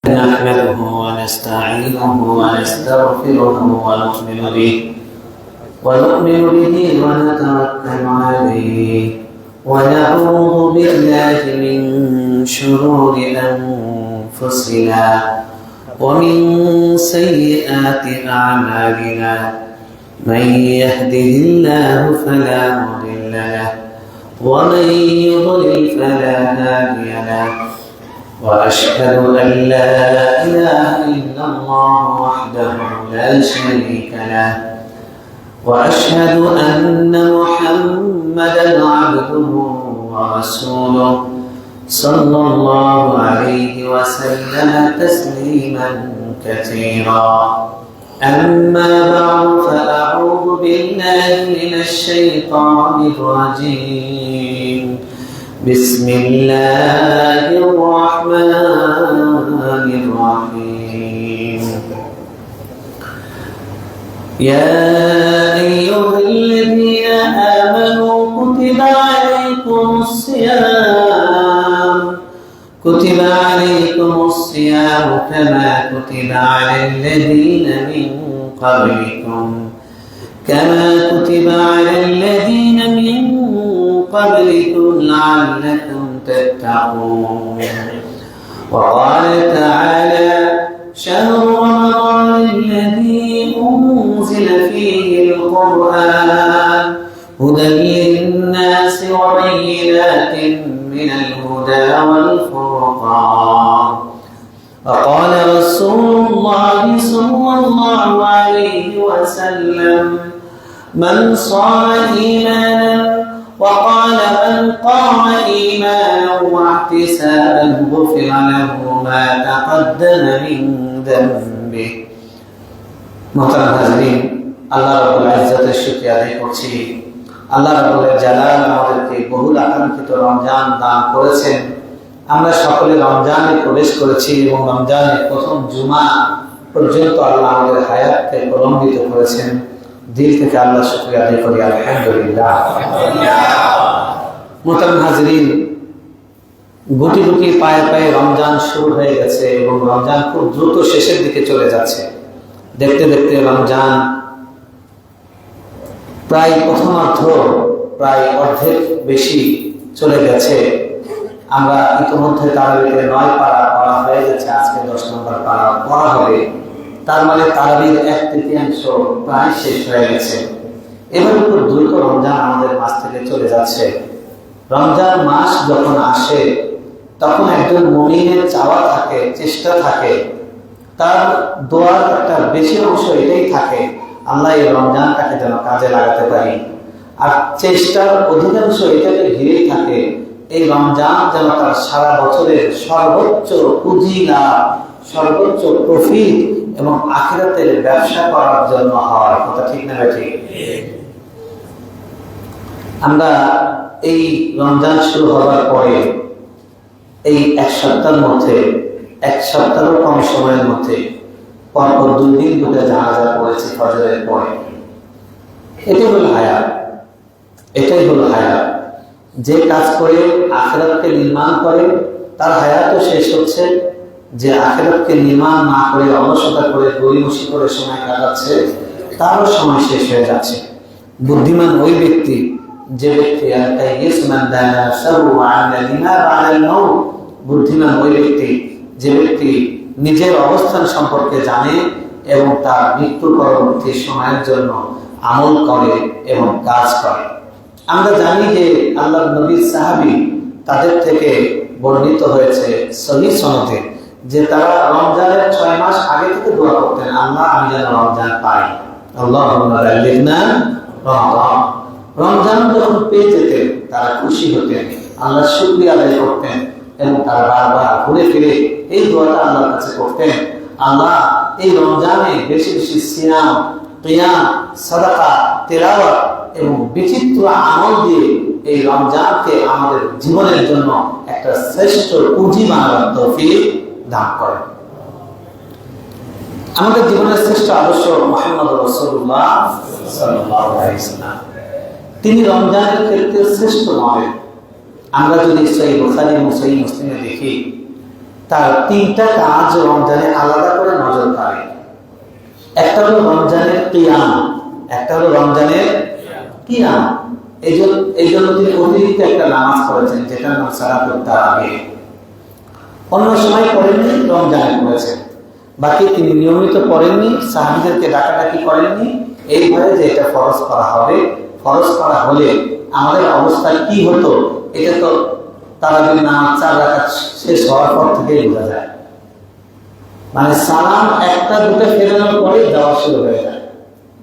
نحمده ونستعينه ونستغفره ونؤمن به ونتوكل عليه ونعوذ بالله من شرور أنفسنا ومن سيئات أعمالنا من يهده الله فلا مضل له ومن يضلل فلا هادي له وأشهد أن لا إله إلا الله وحده لا شريك له وأشهد أن محمدا عبده ورسوله صلى الله عليه وسلم تسليما كثيرا أما بعد فأعوذ بالله من الشيطان الرجيم بسم الله الرحمن الرحيم يا أيها الذين آمنوا كتب عليكم الصيام كما كتب على الذين من قبلكم لعلكم تتقون وقال تعالى شهر رمضان الذي أنزل فيه القرآن هدى للناس وبينات من الهدى والفرقان وقال رسول الله صلى الله عليه وسلم من صام إيمانا وقال من قام إيمانا واحتسابا غفر له ما تقدم من ذنبه محترم হাজরিন আল্লাহ রাব্বুল ইজ্জতের শুকরিয়া আদায় করছি আল্লাহ রাব্বুল জালাল আমাদেরকে বহুল আকাঙ্ক্ষিত রমজান দান করেছেন আমরা সকলে রমজানে প্রবেশ করেছি এবং রমজানের প্রথম জুমা পর্যন্ত আল্লাহ আমাদের হায়াতকে প্রলম্বিত করেছেন দিল থেকে আল্লাহ শুকরিয়া আদায় করি আলহামদুলিল্লাহ মুহতারাম হাজরিন গুটি গুটি পায়ে পায়ে রমজান শুরু হয়ে গেছে এবং রমজান খুব দ্রুত শেষের দিকে চলে যাচ্ছে দেখতে দেখতে রমজান প্রায় প্রথমার্ধ প্রায় অর্ধেক বেশি চলে গেছে আমরা ইতিমধ্যে তারাবিতে 9 পারা পড়া হয়ে গেছে আজকে 10 নম্বর পারা পড়া হবে তার মানে তারাবির 1/3 প্রায় শেষ হয়ে গেছে এবার খুব দ্রুত রমজান আমাদের মাস থেকে চলে যাচ্ছে রমজান মাস যখন আসে তখন একজন মুমিনের চাওয়া থাকে চেষ্টা থাকে তার দোয়ার একটা বেশি অংশ এটাই থাকে আল্লাহ এই রমজানটাকে যেন কাজে লাগাতে পারি আর চেষ্টার অধিকাংশ এটাকে ঘিরেই থাকে এই রমজান যেন তার সারা বছরের সর্বোচ্চ পুঁজি লাভ সর্বোচ্চ প্রফিট এবং আখিরাতের ব্যবসা করার জন্য হয় কথা ঠিক না ঠিক আমরা এই রমজান শুরু হওয়ার পরে এই এক সপ্তাহের মধ্যে এক সপ্তাহের কম সময়ের মধ্যে পরপর 2 দিন দুটো জানাজা পড়েছে ফজরের পরে এটাই হলো হায়াত যে কাজ করে আখিরাতকে নির্মাণ করে তার হায়াতও শেষ হচ্ছে যে আখিরাতকে নির্মাণ না করে অলসতা করে গরিমসি করে সময় কাটাচ্ছে তারও সময় শেষ হয়ে যাচ্ছে বুদ্ধিমান ওই ব্যক্তি যে ব্যক্তি বুদ্ধিমান ওই ব্যক্তি যে ব্যক্তি নিজের অবস্থান সম্পর্কে জানে এবং তার মৃত্যু পরবর্তী সময়ের জন্য আমল করে এবং কাজ করে আমরা জানি যে আল্লাহর নবীর সাহাবী তাদের থেকে বর্ণিত হয়েছে সহিহ সনদে যে তারা রমজানের 6 মাস আগে থেকে দোয়া করতেন আল্লাহ আমি যেন রমজান পাই আল্লাহুম্মা বাল্লিগনা রমজান রমজান যখন পেয়ে যেতেন তারা খুশি হতেন আল্লাহর শুকরিয়া আদায় করতেন এবং তারা বারবার ঘুরে ফিরে এই দোয়াটা আল্লাহর কাছে করতেন আল্লাহ এই রমজানে বেশি বেশি সিয়াম কিয়াম সাদাকা তিলাওয়াত এবং বিচিত্র আমল দিয়ে এই রমজানকে আমাদের জীবনের জন্য একটা শ্রেষ্ঠ পুঁজি বানাবার তৌফিক দান করেন আমাদের জীবনের শ্রেষ্ঠ আদর্শ মুহাম্মদ রাসূলুল্লাহ সাল্লাল্লাহু আলাইহি ওয়াসাল্লাম তিনি রমজানের ক্ষেত্রে শ্রেষ্ঠ নয় আমরা যদি সহিহ বুখারী এবং সহিহ মুসলিমে দেখি তার তিনটা কাজ রমজানে আলাদা করে নজর কাড়ে। একটা হলো রমজানের কিয়াম, একটা হলো রমজানের কিয়াম। এই জন্য তিনি অতিরিক্ত একটা নামাজ পড়েছেন, যেটার নাম সালাতুত তারাবিহ। অন্য সময় পড়েননি, রমজানে পড়েছেন। বাকি তিনি নিয়মিত পড়েননি, সাহাবীদেরকে ডাকাডাকি করেননি, এই ভয়ে যে এটা ফরজ করা হবে। ফরজ করা হলে আমাদের অবস্থা কি হতো, এটা তো তারাবির নামাজ 4 রাকাত শেষ হওয়ার পর থেকেই বোঝা যায়। মানে সালাম একটা দুটো ফেরানোর পরে যাওয়া শুরু হয়ে যায়।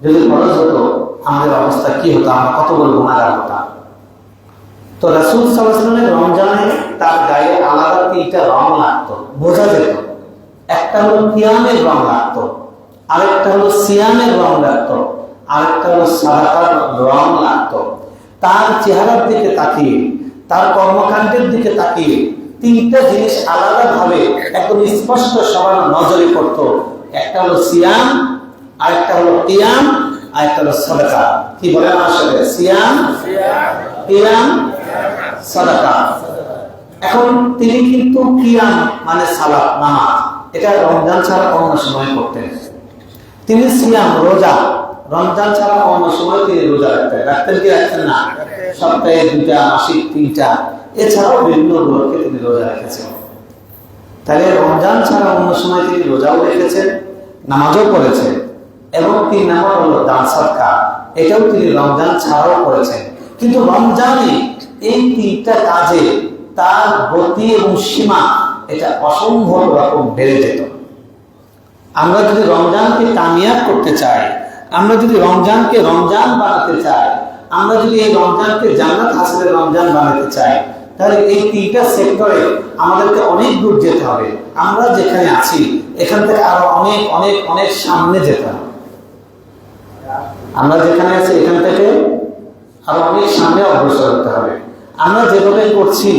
যদি ফরজ হতো আমাদের অবস্থা কি হতো, আমরা কত বড় গুনাহগার হতাম। তো রাসূল সাল্লাল্লাহু আলাইহি ওয়াসাল্লামের রমজানে তার গায়ে আলাদা 3টা রং লাগতো, বোঝা যেত। একটা হলো কিয়ামের রং লাগতো, আরেকটা হলো সিয়ামের রং লাগতো, আরেকটা হলো সাদাকার রং লাগতো। তার চেহারার দিকে তাকিয়ে, তার কর্মকাণ্ডের দিকে তাকিয়ে 3টা জিনিস আলাদা ভাবে একদম স্পষ্ট সবার নজরে পড়তো। একটা হলো সিয়াম, আরেকটা হলো কিয়াম, আরেকটা হলো সাদাকা। কি বলেন আসলে? সিয়াম, কিয়াম, সাদাকা। এখন তিনি কিন্তু কিয়াম মানে সালাত নামাজ, এটা রমজান ছাড়া অন্য সময় করতেন। তিনি সিয়াম রোজা, রমজান ছাড়া অন্য সময় তিনি রোজা রাখতেন। রাখতেন কি রাখতেন না? সপ্তাহে 2টা, মাসিক 3টা, এছাড়াও বিভিন্ন গুলোকে তিনি রোজা রেখেছেন। তাহলে রমজান ছাড়া অন্য সময় তিনি রোজাও রেখেছেন, নামাজও পড়েছেন, এবং 3 নাম্বার হলো দান সদকা, এটাও তিনি রমজান ছাড়াও করেছেন। কিন্তু রমজানে এই 3টা কাজে তার গতি এবং সীমা এটা অসম্ভব রকম বেড়ে যেত। আমরা যদি রমজানকে কামিয়াব করতে চাই, আমরা যদি রমজানকে রমজান বানাতে চাই, আমরা যদি এই রমজানকে জান্নাত হাসিলের রমজান বানাতে চাই, তাহলে এই 3টা সেক্টরে আমাদেরকে অনেক দূর যেতে হবে। আমরা যেখানে আছি এখান থেকে আরো অনেক অনেক অনেক সামনে যেতে হবে। আমরা যেখানে আছি এখান থেকে আরো অনেক সামনে অগ্রসর হতে হবে। আমরা যেভাবে করছি,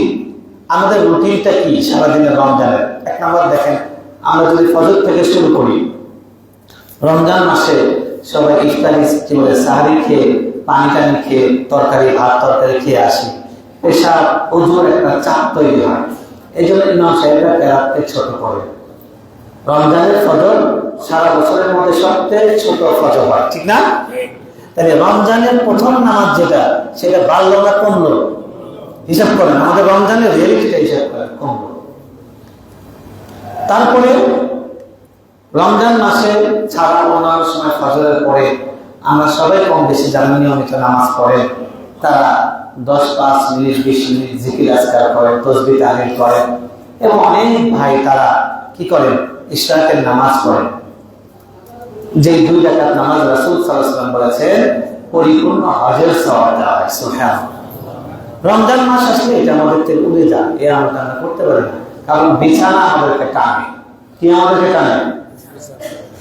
আমাদের রুটিনটা কি সারাদিনের রমজানের? 1 নম্বর দেখেন, আমরা যদি ফজর থেকে শুরু করি, রমজান মাসে সবাই ইফতারি কি বলে সাহারি খেয়ে, পানি টানি খেয়ে, তরকারি ভাত তরকারি খেয়ে আসি। পেশাব ওজোর একটা চাপ তৈরি হয়। এই জন্য ইমাম সাহেবরা কেরাতকে ছোট করে। রমজানের ফজর সারা বছরের মধ্যে সবচেয়ে ছোট ফজর হয়, ঠিক না? তাহলে রমজানের প্রথম নামাজ যেটা, সেটা বাড়লো না কমলো? হিসাব করেন, আমাদের রমজানের রিয়েলিটিটা হিসাব করেন, কমলো। তারপরে রমজান মাসে ছাড়া অন্যান্য সময় ফজরের পরে আমরা সবাই কম বেশি যারা নিয়মিত নামাজ পড়েন, তারা 10, 5 মিনিট 20 মিনিট জিকির আজকার করেন, তাসবিহ তাহলিল করেন, এবং অনেক ভাই তারা কি করেন, ইশরাকের নামাজ পড়েন। যে 2 রাকাত নামাজ রাসূল সাল্লাল্লাহু আলাইহি ওয়াসাল্লাম বলেছেন পরিপূর্ণ হজের সওয়াব দেওয়া হয়। সুবহানাল্লাহ। রমজান মাস আসলে এটা আমাদের থেকে উড়ে যায়, এ আমরা করতে পারি না, কারণ বিছানা আমাদেরকে টানে। কি আমাদেরকে টানে?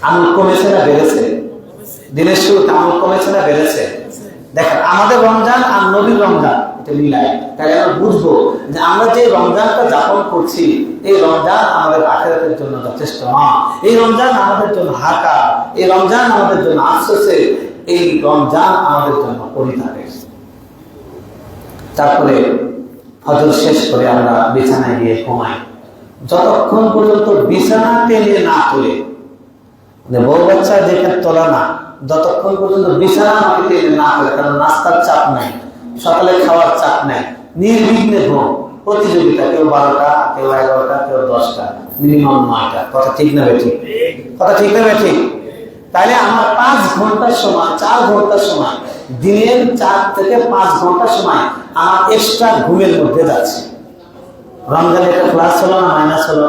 আমল কমেছে না বেড়েছে? দিনের শুরুতে আমল কমেছে না বেড়েছে? দেখেন, আমাদের রমজান আর নবীর রমজান এটা মিলাই, তাহলে আমরা বুঝবো যে আমরা যে রমজানটা যাপন করছি, এই রমজান আমাদের আখিরাতের জন্য যথেষ্ট না। এই রমজান আমাদের জন্য হাকা, এই রমজান আমাদের জন্য আফসোসে, এই রমজান আমাদের জন্য পরিতাপে। তারপরে ফজর শেষ করে আমরা বিছানায় গিয়ে ঘুমাই। যতক্ষণ পর্যন্ত বিছানা টেনে না তোলে, বউ বাচ্চা যেখানে তোলা না, যতক্ষণ পর্যন্ত বিছানা আমাকে টেনে না তোলে, কারণ নাস্তার চাপ নাই, সকালে খাওয়ার চাপ নাই, নির্বিঘ্নে ঘুম। প্রতিযোগিতা, কেউ 12টা, কেউ 11টা, কেউ 10টা, মিনিমাম 9টা। কথা ঠিক না বেঠিক? কথা ঠিক না বেঠিক? তাইলে আমার 5 ঘন্টার সময়, 4 ঘন্টার সময়, দিনের 4 থেকে 5 ঘন্টার সময় আমার এক্সট্রা ঘুমের মধ্যে যাচ্ছে। রমজানে একটা প্লাস হলো না মাইনাস হলো?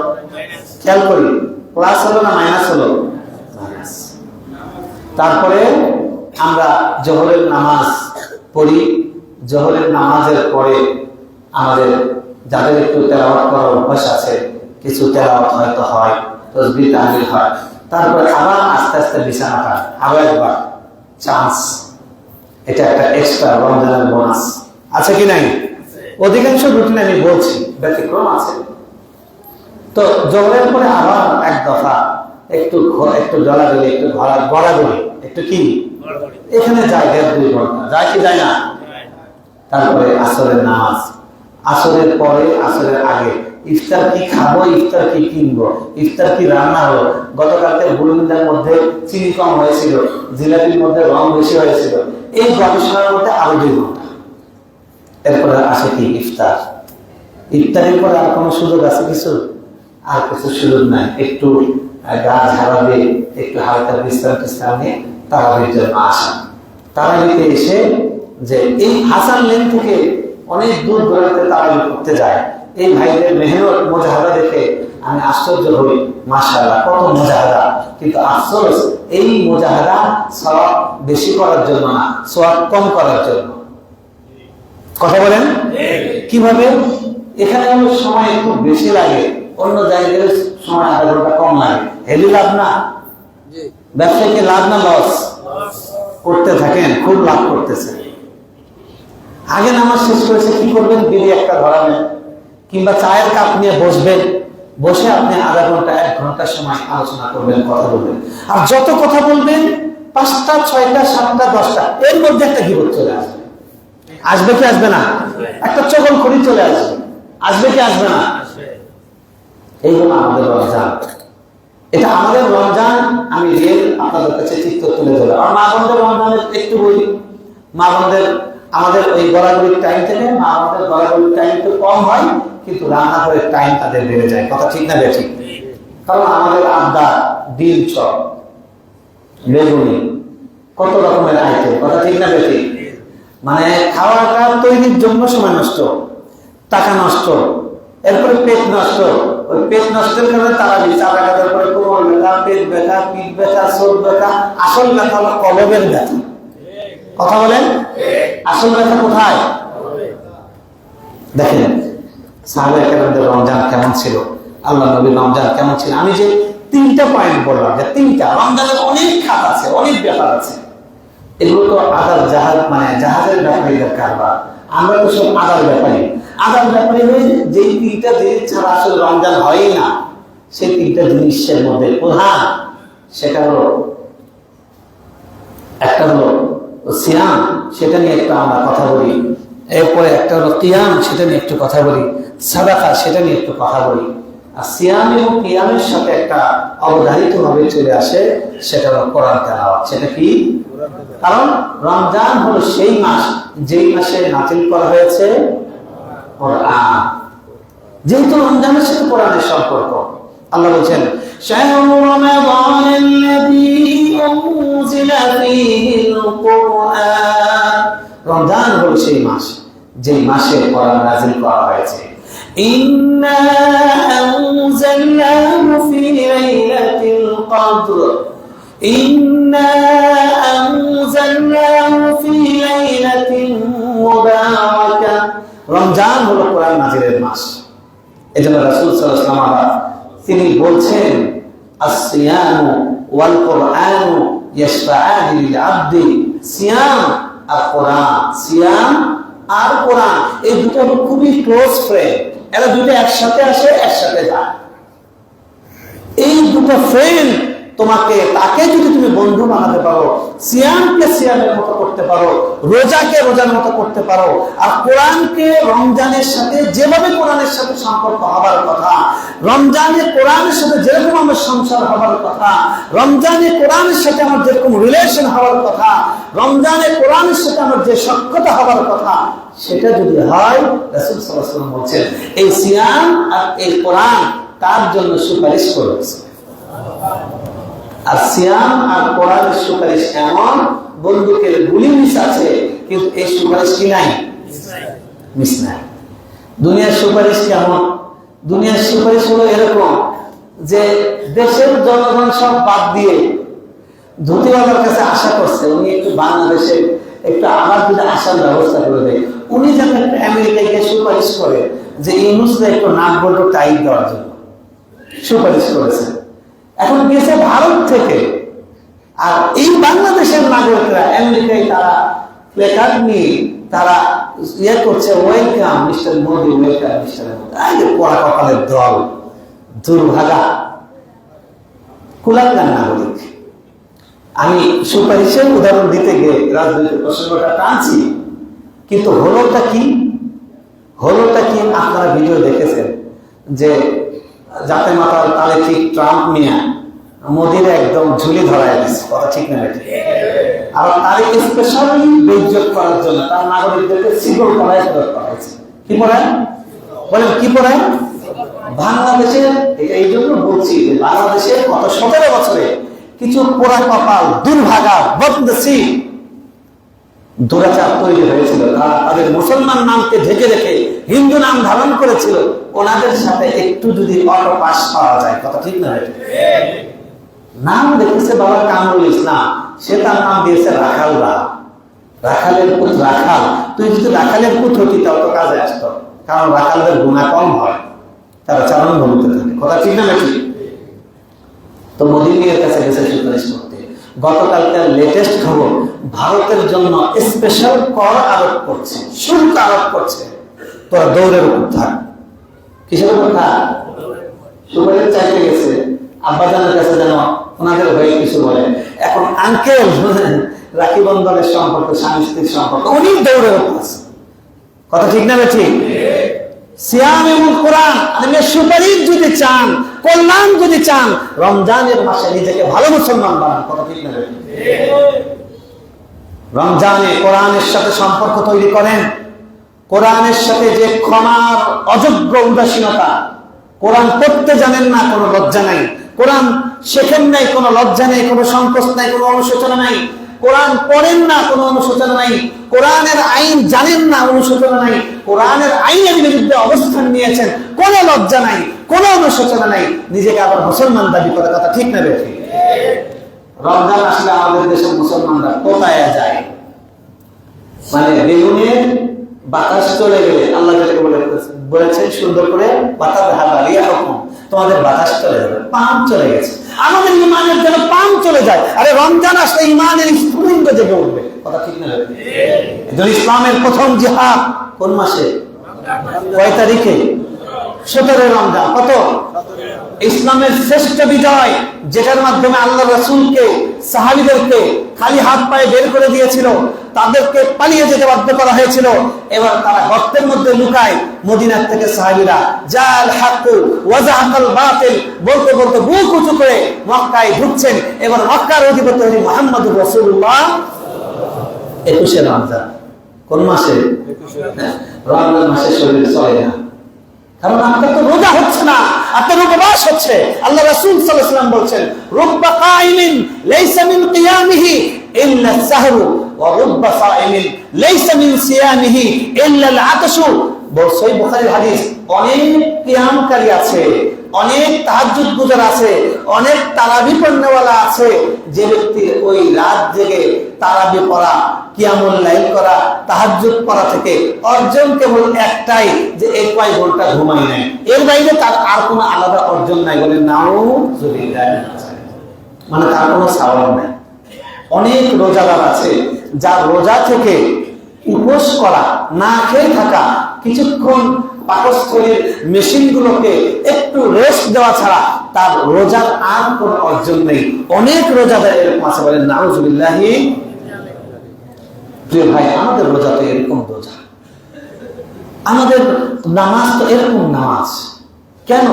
খেয়াল করি, প্লাস হলো না মাইনাস হলো? মাইনাস। তারপরে আমরা জোহরের নামাজ পড়ি। জোহরের নামাজের পরে আমাদের যাদের একটু তেলাওয়াত করার অভ্যাস আছে, কিছু তেলাওয়াত হয়তো হয়, তাসবিহ তাহলিল হয়, তারপরে আবার আস্তে আস্তে বিছানা হয়, আবার একবার চান্স। এটা একটা এক্সট্রা রমজানের বোনাস আছে কি নাই? অধিকাংশ রুটিন আমি বলছি, ব্যতিক্রম আছে। তো জোহরের পরে আবার 1 দফা একটু জলাজলি, একটু গড়াগড়ি, একটু কি এখানে যায় 1.5-2 ঘন্টা, যায় কি যায় না? তারপরে আসরের নামাজ, আসরের পরে আসরের আগে ইফতার কি খাবো, ইফতার কি কিনবো, ইফতার কি রান্না হলো, গতকালকে বুলুন্দার মধ্যে চিনি কম হয়েছিল, জিলাপির মধ্যে রং বেশি হয়েছিল, এই গবেষণার মধ্যে আরো 2 ঘন্টা। এরপরে আসে কি ইফতার। ইফতারের পরে আর কোনো সুযোগ আছে কিছু? আর কিছু সুযোগ নাই। একটু গা ঝাড়াবে, একটু হালকা বিশ্রাম টিশ্রাম নিয়ে তারাবির জন্য আসা। তারাবিতে এসে যে এই হাসান লেন থেকে অনেক দূর দূরান্তে তারাবি করতে যায়, এই ভাইদের মেহনত মুজাহাদা দেখে আমি আশ্চর্য হই, মাশাআল্লাহ কত মুজাহাদা। কিন্তু আফসোস, এই মুজাহাদা সওয়াব বেশি করার জন্য না, সওয়াব কম করার জন্য। কথা বলেন কিভাবে? এখানে সময় একটু বেশি লাগে, অন্য জায়গায় সময় আধা ঘন্টা কম লাগে। হেলি লাভ না? ব্যবসায়ীকে লাভ না লস? করতে থাকেন, খুব লাভ করতেছে। আগে নামাজ শেষ করেছে, কি করবেন? বিড়ি একটা ধরাবেন, কিংবা চায়ের কাপ নিয়ে বসবেন, বসে আপনি আধা ঘন্টা 1 ঘন্টা সময় আলোচনা করবেন, কথা বলবেন। আর যত কথা বলবেন 5টা 6টা 7টা 10টা এর মধ্যে একটা গীবত চলে আসবে। আসবে কি আসবে না? একটা চগলখড়ি চলে আসবে। আসবে কি আসবে না? এই হলো আমাদের রমজান। এটা আমাদের রমজান। আমি রিয়েল আপনাদের কাছে চিত্র তুলে ধরে, আর মা বোনদের রমজানের একটু বলি। মা বোনদের আমাদের ওই গড়াগড়ির টাইম থেকে মা বোনদের গড়াগড়ির টাইম একটু কম হয়, কিন্তু রান্নাঘরের টাইম তাদের বেড়ে যায়। কথা ঠিক না বেঠিক? কারণ আমাদের আড্ডা, ডিম চপ, বেগুনি, কত রকমের আইটেম। কথা ঠিক না বেঠিক? মানে খাওয়াটা তৈরির জন্য সময় নষ্ট, টাকা নষ্ট, এরপরে পেট নষ্ট। ওই পেট নষ্টের কারণে তারা চাপা কাটার পরে কোমর ব্যথা, পেট ব্যথা, পিঠ ব্যথা, চোখ ব্যথা। আসল ব্যথা হলো কলবের ব্যথা। কথা বলেন, আসল ব্যথা কোথায়? দেখেন সাহাবায়ে কেরামদের রমজান কেমন ছিল, আল্লাহ নবীর রমজান কেমন ছিল। আমি যে 3টা পয়েন্ট বললাম, যে 3টা রমজানের অনেক খাত আছে, অনেক ব্যাপার আছে। এগুলো তো আদার জাহাজ, মানে জাহাজের ব্যাপারীদের কারবার। আমরা তো সব আদার ব্যাপারী। আদার ব্যাপারী হয়ে যেই 3টা জিনিস ছাড়া আসলে রমজান হয়ই না, সেই 3টা জিনিসের মধ্যে প্রধান সেটা হলো, একটা হলো সিয়াম, সেটা নিয়ে একটু আমরা কথা বলি। এরপরে একটা হলো কিয়াম, সেটা নিয়ে একটু কথা বলি। সাদাকা, সেটা নিয়ে একটু কথা বলি। আর সিয়াম এবং কিয়ামের সাথে একটা অবধারিত ভাবে চলে আসে, সেটা হলো কোরআন তেলাওয়াত। সেটা কি? কারণ রমজান হলো সেই মাস যেই মাসে নাযিল করা হয়েছে কোরআন। যেহেতু রমজানের সাথে কোরআনের সম্পর্ক, আল্লাহ বলেন শাহরু রমাদানাল্লাযী উনজিলা ফীহিল কুরআন। রমজান হলো সেই মাস যেই মাসে কোরআন নাযিল করা হয়েছে। ইন্না আনজালনাহু ফী লাইলাতিল কদর, ইন্না আনজালনাহু ফী লাইলাতিন মুবারাকাহ। রমজান হলো কোরআন নাযিলের মাস। এজন্য রাসূল সাল্লাল্লাহু আলাইহি ওয়াসাল্লাম তিনি বলছেন, আস-সিয়ামু ওয়াল কুরআনু ইয়াশফাআনি লিল আবদি। সিয়াম আর কোরআন, সিয়াম আর কোরআন, এই দুটো খুবই ক্লোজ ফ্রেন্ড। এরা দুটো একসাথে আসে, একসাথে যায়। এই দুটো ফ্রেন্ড তোমাকে, তাকে যদি তুমি বন্ধু বানাতে পারো, সিয়ামকে সিয়ামের মতো করতে পারো, রোজাকে রোজার মতো করতে পারো, আর কোরআনকে রমজানের সাথে যেভাবে কোরআনের সাথে সম্পর্ক হবার কথা, রমজানে কোরআনের সাথে যেরকম আমার সংসার হবার কথা, রমজানে কোরআনের সাথে আমার যেরকম রিলেশন হওয়ার কথা, রমজানে কোরআনের সাথে আমার যে সখ্যতা হবার কথা, সেটা যদি হয়, রাসূল সাল্লাল্লাহু আলাইহি ওয়াসাল্লাম বলছেন এই সিয়াম আর এই কোরআন তার জন্য সুপারিশ করেছে। আর সিয়াম আর কোরআনের সুপারিশ এমন বন্দুকের গুলি মিস আছে, কিন্তু এই সুপারিশ কি নাই? মিস নাই। দুনিয়ার সুপারিশ কেমন? দুনিয়ার সুপারিশ হলো এরকম যে দেশের জনগণ সব বাদ দিয়ে ধুতিওয়ালার কাছে আশা করছে উনি একটু বাংলাদেশে একটু আবার যদি আসার ব্যবস্থা করে দেয়। উনি যেন একটা আমেরিকাকে সুপারিশ করে যে ইউনুসকে একটু নাক বল্ট টাইট দেওয়ার জন্য সুপারিশ করেছে। এখন গেছে ভারত থেকে, আর এই বাংলাদেশের নাগরিকরা আমেরিকায় তারা প্লেকার্ড নিয়ে তারা ইয়ে করছে, welcome mister Modi, welcome mister Modi. আরে পোড়া কপালের দল, দুর্ভাগা কুলাঙ্গার নাগরিক। আমি সুপারিশের উদাহরণ দিতে গিয়ে রাজনৈতিক প্রসঙ্গটা টানছি, কিন্তু হলোটা কি? হলোটা কি? আপনারা ভিডিও দেখেছেন যে জাতে মাতাল তালে ঠিক ট্রাম্প মিয়া মোদির একদম ঝুলি ধরাই দিচ্ছে, কথা ঠিক না বেঠিক? আর তার স্পেশালি বেইজ্জত করার জন্য তার নাগরিকদেরকে সিগল করাই ফেরত করা হয়েছে। কি পড়ায় বলেন, কি পড়ায়? বাংলাদেশে এই জন্য বলছি যে বাংলাদেশে গত 17 বছরে কিছু পোড়া কপাল, দুর্ভাগা, বদনসিব দুরাচার তৈরি হয়েছিল, তাদের মুসলমান নামকে ঢেকে রেখে হিন্দু নাম ধারণ করেছিল। ওনাদের সাথে একটু যদি অটো পাস পাওয়া যায়, কথা ঠিক না? নাম দেখেছে বাবা কামরুল ইসলাম, সে তার নাম দিয়েছে রাখালরা, রাখালের পুত রাখাল। তুই যদি রাখালের পুত হতি তাও তো কাজে আসত, কারণ রাখালদের গুণা কম হয়, তারা চারণ ভূমিতে থাকে, কথা ঠিক না নাকি? তো মোদী মিয়ার কাছে গেছে সুপারিশ করতে। গতকালকার লেটেস্ট খবর, ভারতের জন্য স্পেশাল কর আরোপ করছে, শুল্ক আরোপ করছে। তোরা দৌড়ের উপর থাক। কিসের উপর থাক? সুপারিশ চাইতে গেছে, আব্বাজানের কাছে যেন ওনাদের হয়ে কিছু বলে। এখন আঙ্কেল রাখি বন্ধনের সম্পর্ক, স্বামী স্ত্রীর সম্পর্ক, উনি দৌড়ের উপর আছে, কথা ঠিক না ঠিক? সিয়াম এবং কোরআন, সুপারিশ যদি চান, কল্যাণ যদি চান, রমজানের মাসে নিজেকে ভালো মুসলমান বানান, কথা ঠিক না? রমজানে কোরআনের সাথে সম্পর্ক তৈরি করেন। কোরআনের সাথে যে ক্ষমার অযোগ্য উদাসীনতা, কোরআন পড়তে জানেন না, কোনো লজ্জা নাই, কোরআন শেখেন নাই, কোনো লজ্জা নেই, কোনো সংকোচ নাই, কোনো অনুশোচনা নাই, কোরআন পড়েন না, কোনো অনুশোচনা নাই, কোরআনের আইন জানেন না, অনুশোচনা নাই, কোরআনের আইনের বিরুদ্ধে অবস্থান নিয়েছেন, কোনো লজ্জা নাই, কোনো অনুশোচনা নাই, নিজেকে আবার মুসলমান দাবি করে, কথা ঠিক না বেঠিক? রমজান আসলে আমাদের দেশের মুসলমানরা কোথায় যায়? মানে বেগুনের বাতাস চলে গেলে আল্লাহ বলেছেন সুন্দর করে, বাতাস হাবালিয়া হুকুম, তোমাদের বাতাস চলে যাবে, পাম চলে গেছে। আমাদের ইমানের যেন পাম চলে যায়। আরে রমজান আসলে ইমানের স্ফুলিঙ্গ জেগে উঠবে, কথা ঠিক না? ইসলামের প্রথম জিহাদ কোন মাসে, কয় তারিখে? 17 রমজান। কত? ইসলামের শ্রেষ্ঠ বিজয়, যেটার মাধ্যমে আল্লাহ রাসূলকে, সাহাবীদেরকে খালি হাত পায়ে বের করে দিয়েছিল, তাদেরকে পালিয়ে যেতে বাধ্য করা হয়েছিল। এবার তারা গর্তের মধ্যে লুকায়, মদিনার থেকে সাহাবীরা জাল হাক্কু ওয়া যাহাকাল বাতিল বলতে বলতে বুক উঁচু করে মক্কায় ঢুকছেন। এবার মক্কার অধিপতি হলেন মুহাম্মদুর রাসূলুল্লাহ। 21 রমজান। কোন মাসে? রমজান মাসে শরীর চলে না, কারণ আপনার তো রোজা হচ্ছে না, আপনার উপবাস হচ্ছে। আল্লাহ রাসূল সাল্লাল্লাহু আলাইহি ওয়াসাল্লাম বলছেন, রুব্বা কাইমিন লাইসা মিন কিয়ামিহি ইল্লা আস-সাহরু ওয়া রুব্বা সাইমিন লাইসা মিন সিয়ামিহি ইল্লা আল-আতাশু। সহিহ বুখারীর হাদিস। অনেক কিয়ামকারী আছে, অনেক তাহাজ্জুদ গুজার আছে, অনেক তারাবি পড়নেওয়ালা আছে, যে ব্যক্তি ওই রাত জেগে তারাবি পড়া, কিয়ামুল লাইল করা, তাহাজ্জুদ পড়া থেকে অর্জন কেবল একটাই, যে এই কয় ঘন্টা ঘুমাই নাই, এর বাইরে তার আর কোনো আলাদা অর্জন নাই। বলে নাউযুবিল্লাহ, মানে তার কোনো সওয়াব নাই। অনেক রোজাদার আছে যার রোজা থেকে উপোস করা, না খেয়ে থাকা, কিছুক্ষণ পাকস্থলীর মেশিনগুলোকে একটু রেস্ট দেওয়া ছাড়া তার রোজার আর কোনো অর্জন নেই। অনেক রোজাদার এরকম আছে, বলেন নাউযুবিল্লাহ। প্রিয় ভাই, আমাদের রোজা তো এরকম রোজা, আমাদের নামাজ তো এরকম নামাজ। কেন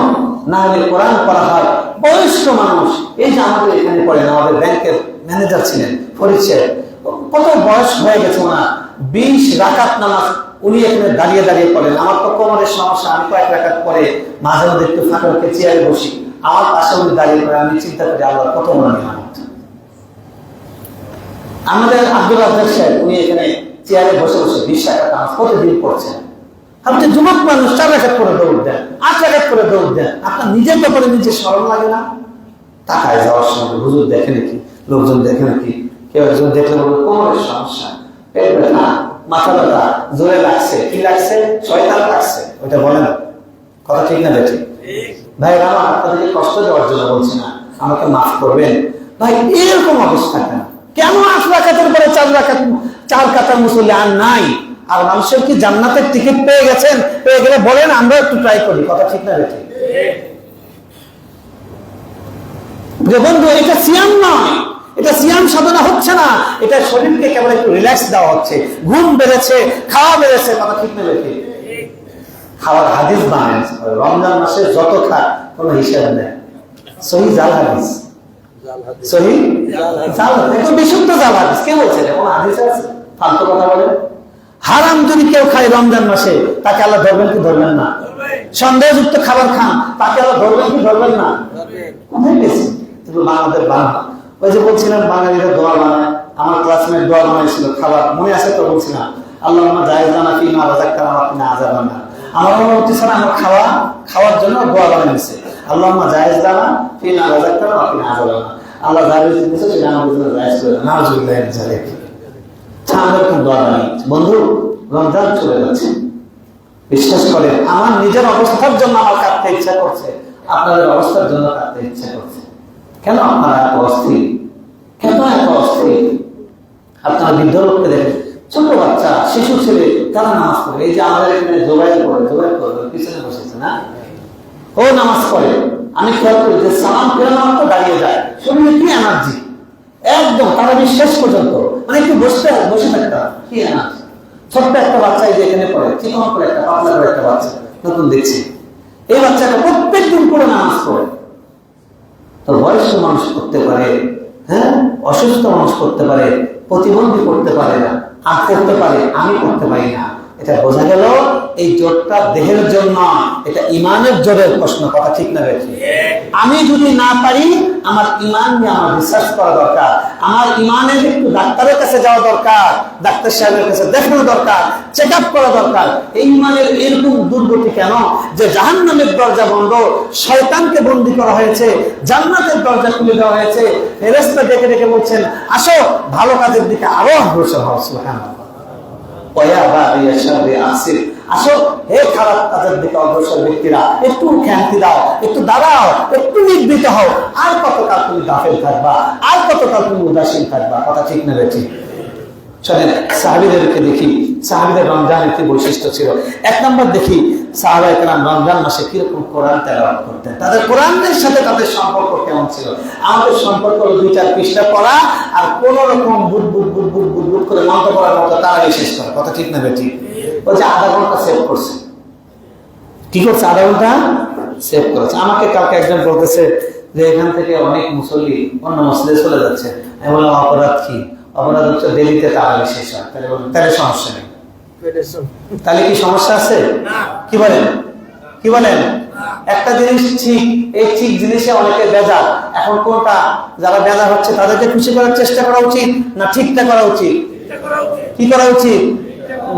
না হলে কোরআন পড়া হয়? বয়স্ক মানুষ, এই যে আমাদের এখানে পড়েন, আমাদের ব্যাংকের ম্যানেজার ছিলেন ফরিদ সাহেব, কত বয়স হয়ে গেছে ওনার, 20 রাকাত নামাজ উনি এখানে দাঁড়িয়ে দাঁড়িয়ে পড়েন। আমার তো কোমরের সমস্যা, আমি কয়েক রাকাত পরে মাঝে মধ্যে একটু ফাঁকা রেখে চেয়ারে বসি, আমার পাশে উনি দাঁড়িয়ে পড়ে, আমি চিন্তা করি আল্লাহ কত বড় নিয়ামত। আমাদের আব্দুল রাজ্জাক সাহেব, উনি এখানে চেয়ারে বসে বসে 20 রাকাত নামাজ প্রতিদিন পড়ছেন। আপনি যুবক মানুষ, 4 রাকাত করে দৌড় দেন, 8 রাকাত করে দৌড় দেন, আপনার নিজের ব্যাপারে নিজে স্মরণ লাগে না? তাকায় যাওয়ার সময় হুজুর দেখে নাকি, লোকজন দেখে নাকি, কেউ একজন দেখলে বলবে কোমরের সমস্যা, পেট ব্যথা, মাথা ব্যথা, জোরে লাগছে, কি লাগছে? শয়তান লাগছে, ওইটা বলে না, কথা ঠিক না বেঠিক? ভাই আমার আপনাদেরকে কষ্ট দেওয়ার জন্য বলছি না, আমাকে মাফ করবেন ভাই। এরকম অবস্থা কেন? কেন 8 রাকাতের পরে 4 কাতার মুসল্লি আর নাই? আর মানুষের কি জান্নাতের টিকিট পেয়ে গেছেন? পেয়ে গেলে বলেন আমরা একটু ট্রাই করি, কথা ঠিক না বেঠিক? যে বন্ধু, এটা সিয়াম নয়, এটা সিয়াম সাধনা হচ্ছে না, এটা শরীরকে কেবল একটু রিল্যাক্স দেওয়া হচ্ছে। ঘুম বেড়েছে, খাওয়া বেড়েছে, কথা ঠিক না বেঠিক? খাওয়ার হাদিস বানায়। রমজান মাসে যত খায় কোনো হিসাব নেই, সহি জাল হাদিস, সহি জাল হাদিস, বিশুদ্ধ জাল হাদিস। কে বলছে কোন হাদিস আছে? ফালতু কথা বলে। হারাম যদি কেউ খায় রমজান মাসে, তাকে আল্লাহ ধরবেন কি ধরবেন না? সন্দেহযুক্ত খাবার খান, তাকে আল্লাহ ধরবেন কি ধরবেন না? কোথায় গেছে? বাংলাদেশ বানানো, ওই যে বলছিলাম বাঙালিরা দোয়া বানায়, আমার ক্লাসমেট দোয়া বানাইছিল খাবার, মনে আছে তো? বলছিলাম আল্লাহুম্মা জায়েজনা ফিমা রাযাকতানা ওয়া কিনা আযাবান্নার। আমার মনে হচ্ছে না আমার খাওয়ার জন্য দোয়া বানাইছে, আল্লাহুম্মা জায়েজনা ফিমা রাযাকতানা ওয়া কিনা আযাবান্নার। আল্লাহ জায়েজ দিয়েছে সেটা আমাদের জন্য জায়েজ করে দাও, নাউযুবিল্লাহি মিন যালিক। দোয়া বানাইছে। বন্ধু, রমজান চলে যাচ্ছে, বিশ্বাস করেন আমার নিজের অবস্থার জন্য আমার কাঁদতে ইচ্ছা করছে, আপনাদের অবস্থার জন্য কাঁদতে ইচ্ছা করছে। কেন আপনারা এত অস্থির? কেন এত অস্থির? আপনারা বৃদ্ধ লোককে দেখেন, ছোট বাচ্চা, শিশু ছেলে, তারা নামাজ পড়ে। এই যে আমাদের এখানে জোগাইল করে পিছনে বসেছে না, ও নামাজ পড়ে। আমি খেয়াল করি যে সালাম ফেরানো তো দাঁড়িয়ে যায়, শরীরে কি এনার্জি একদম, তারা শেষ পর্যন্ত মানে একটু বসে থাকতে কি এনার্জি। ছোট্ট একটা বাচ্চা এই যে এখানে পড়ে, চিকন করে একটা পাতলা করে একটা বাচ্চা নতুন দেখছি, এই বাচ্চাটা প্রত্যেক দিন করে নামাজ পড়ে। তো বয়স্ক মানুষ করতে পারে, হ্যাঁ, অসুস্থ মানুষ করতে পারে, প্রতিবন্ধী করতে পারে না, আর করতে পারে, আমি করতে পারি না। এটা বোঝা গেল এই জোরটা দেহের জন্য, এটা ইমানের জোরের প্রশ্ন। কথা ঠিক না বেশি? আমি যদি না পারি, আমার ইমান নিয়ে আমার রিসার্চ করা দরকার, আমার ইমানের একটু ডাক্তারের কাছে যাওয়া দরকার, ডাক্তার সাহেবের কাছে দেখানো দরকার, চেক আপ করা দরকার। এই ইমানের এরকম দুর্গতি কেন যে জাহান্নামের দরজা বন্ধ, শয়তানকে বন্দী করা হয়েছে, জান্নাতের দরজা খুলে দেওয়া হয়েছে। ফেরেশতা ডেকে ডেকে বলছেন, আসো ভালো কাজের দিকে আরো অগ্রসর হও। সুবহানাল্লাহ। আসো হে খারাপ কাজের দিকে অগ্রসর ব্যক্তিরা, একটু খ্যান্তি দাও, একটু দাঁড়াও, একটু নিবৃত হও। আর কতকাল তুমি গাফেল থাকবা, আর কতকাল তুমি উদাসীন থাকবা? কথা ঠিক না বেঠি? চলেন সাহাবীদেরকে দেখি, সাহাবীদের রমজানের কি বৈশিষ্ট্য ছিল। এক নম্বর দেখি সাহাবায়ে কেরাম রমজান মাসে কিরকম কোরআন তেলাওয়াত করতেন, তাদের কোরআনের সাথে তাদের সম্পর্ক কেমন ছিল। আমাদের সম্পর্ক হলো 2-4 পৃষ্ঠা পড়া আর কোন রকম বুট বুট বুট বুট বুট বুট করে মন্ত্র পড়ার মতো তারা শেষ করে। কথা ঠিক না বেঠি? ওই যে আধা ঘন্টা সেভ করছে, কি করছে? আধা ঘন্টা সেভ করেছে। আমাকে কালকে একজন বলতেছে যে এখান থেকে অনেক মুসল্লি অন্য মসজিদে চলে যাচ্ছে। আমি বললাম অপরাধ কি? অপরাধ হচ্ছে দেরিতে তারাবি শেষ হয়। তাহলে বলুন, তাহলে সমস্যা নেই, তাহলে কি সমস্যা আছে? কি বলেন? কি বলেন? একটা জিনিস ঠিক, এই ঠিক জিনিসে অনেকে বেজার। এখন কোনটা? যারা বেজার হচ্ছে তাদেরকে খুশি করার চেষ্টা করা উচিত না ঠিকটা করা উচিত? কি করা উচিত?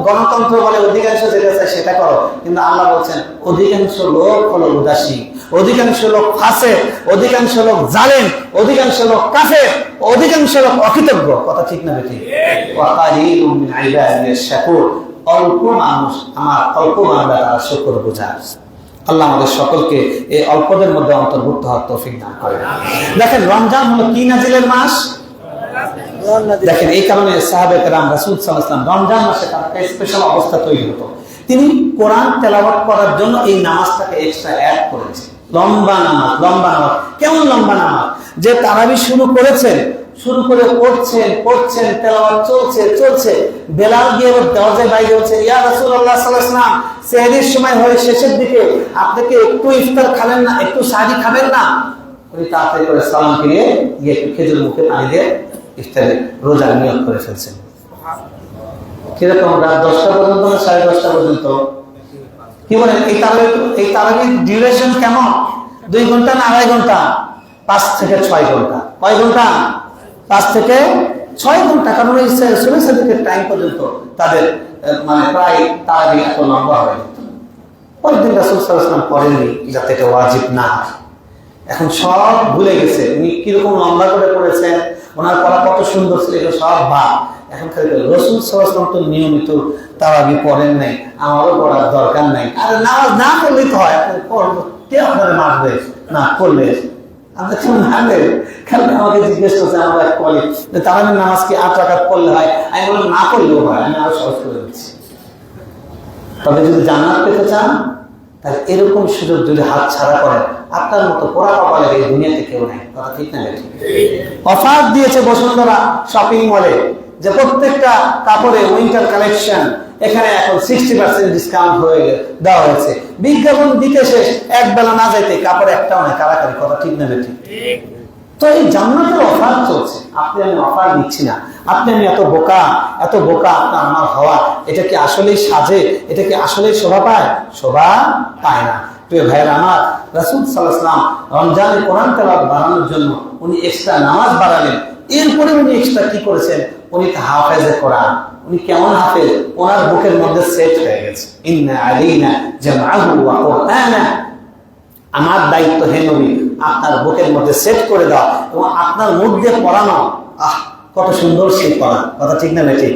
গণতন্ত্র বলে অধিকাংশ যেটা চায় সেটা করো, কিন্তু আল্লাহ বলছেন অধিকাংশ লোক হলো উদাসীন, অধিকাংশ লোক ফাসিক, অধিকাংশ লোক জালেম, অধিকাংশ লোক কাফের, অধিকাংশ লোক অকৃতজ্ঞ। কথা ঠিক না বেঠিক? ওয়া কালিলুম মিন ইবাদিয়াশ শাকুর, অল্প মানুষ আমার অল্প বান্দা তারা শুকরগুজার। আল্লাহ আমাদের সকলকে এই অল্পদের মধ্যে অন্তর্ভুক্ত হওয়ার তৌফিক দান করেন। দেখেন রমজান হলো কি নাজিলের মাস? দেখেন এই কারণে সাহাবায়ে কেরাম রাসূল সাল্লাল্লাহু আলাইহি ওয়াসাল্লাম রমজান মাসে তার একটা স্পেশাল অবস্থা তৈরি হতো। তিনি কোরআন তেলাওয়াত করার জন্য এই নামাজটাকে এক্সট্রা অ্যাড করেছেন। লম্বা নামাজ, লম্বা নামাজ। কেমন লম্বা নামাজ? যে তারাবি শুরু করেছেন, শুরু করে পড়ছেন, তেলাওয়াত চলছে। বেলাল গিয়ে দরজায় বাইরে বলছে, ইয়া রাসূলুল্লাহ সাল্লাল্লাহু আলাইহি ওয়াসাল্লাম, সেহরির সময় হয়ে শেষের দিকে, আপনি কি একটু ইফতার খাবেন না, একটু সাহারি খাবেন না? উনি তাড়াতাড়ি করে সালাম ফিরিয়ে গিয়ে একটু খেজুর মুখে পানি দিয়ে ইফতারে রোজার নিয়ত করে ফেলছেন। কিরকম? রাত 10টা পর্যন্ত না 10:30 পর্যন্ত? কি বলেন? এই তারাবির ডিউরেশন কেমন? 2 ঘন্টা না 2.5 ঘন্টা? 5 থেকে 6 ঘন্টা। কয় ঘন্টা? 5 থেকে 6 ঘন্টা। কারণ এই সুবহানের টাইম পর্যন্ত তাদের মানে প্রায় তারাবি এত লম্বা হয়। পরদিন রাসূল সাল্লাল্লাহু আলাইহি ওয়াসাল্লাম পড়েননি যাতে এটা ওয়াজিব না হয়। এখন সব ভুলে গেছে উনি কিরকম লম্বা করে পড়েছেন, ওনার পড়া কত সুন্দর ছিল, এগুলো সব বাদ। এখন খালি রাসূল সাল্লাল্লাহু আলাইহি ওয়াসাল্লাম তো নিয়মিত তারাবি পড়েন নাই, আমারও পড়ার দরকার নাই। আর নামাজ না পড়লেই তো হয়, আপনি পড়বো, কে আপনারা মারবে না পড়লে? আমাকে জিজ্ঞেস করছে আমার এক কলিগ, তারাবি নামাজ কি 8 রাকাত পড়লে হয়? আমি বললাম না পড়লেও হয়, আমি আরো সহজ করে দিচ্ছি। তবে যদি জান্নাত পেতে চান তাহলে এরকম সুযোগ যদি হাত ছাড়া করেন, আপনার মতো পোড়া কপালের এই দুনিয়াতে কেউ নাই। কথা ঠিক না? অফার দিয়েছে বসুন্ধরা শপিং মলে, যে প্রত্যেকটা কাপড়ে উইন্টার কালেকশন এখানে এখন 60% ডিসকাউন্ট হয়ে দেওয়া হয়েছে, বিজ্ঞাপন দিতে শেষ, এক বেলা না যাইতে কাপড় একটাও নেই, কারাকারি, কথা ঠিক না ঠিক? তো এই জান্নাতের অফার চলছে, আপনি আমি অফার দিচ্ছি না। আপনি আমি এত বোকা আপনার আমার হওয়া, এটা কি আসলেই সাজে? এটা কি আসলেই শোভা পায়? শোভা পায় না। প্রিয় ভাইয়ের আমার, রাসূল সাল্লাল্লাহু আলাইহি ওয়াসাল্লাম রমজানে কোরআন তেলাওয়াত বাড়ানোর জন্য উনি এক্সট্রা নামাজ বাড়ালেন। এরপরে উনি এক্সট্রা কি করেছেন? উনি হাফেজে কোরআন। উনি কেমন হাফেজ? ওনার বুকের মধ্যে সেট হয়ে গেছে, ইন্না আলাইনা জামআহু ওয়া কুরআনা। আমার দায়িত্ব হে নবী, আপনার বুকের মধ্যে সেট করে দাও এবং আপনার মুখ দিয়ে পড়ানো। কত সুন্দর সেই পড়া, কথা ঠিক না ঠিক?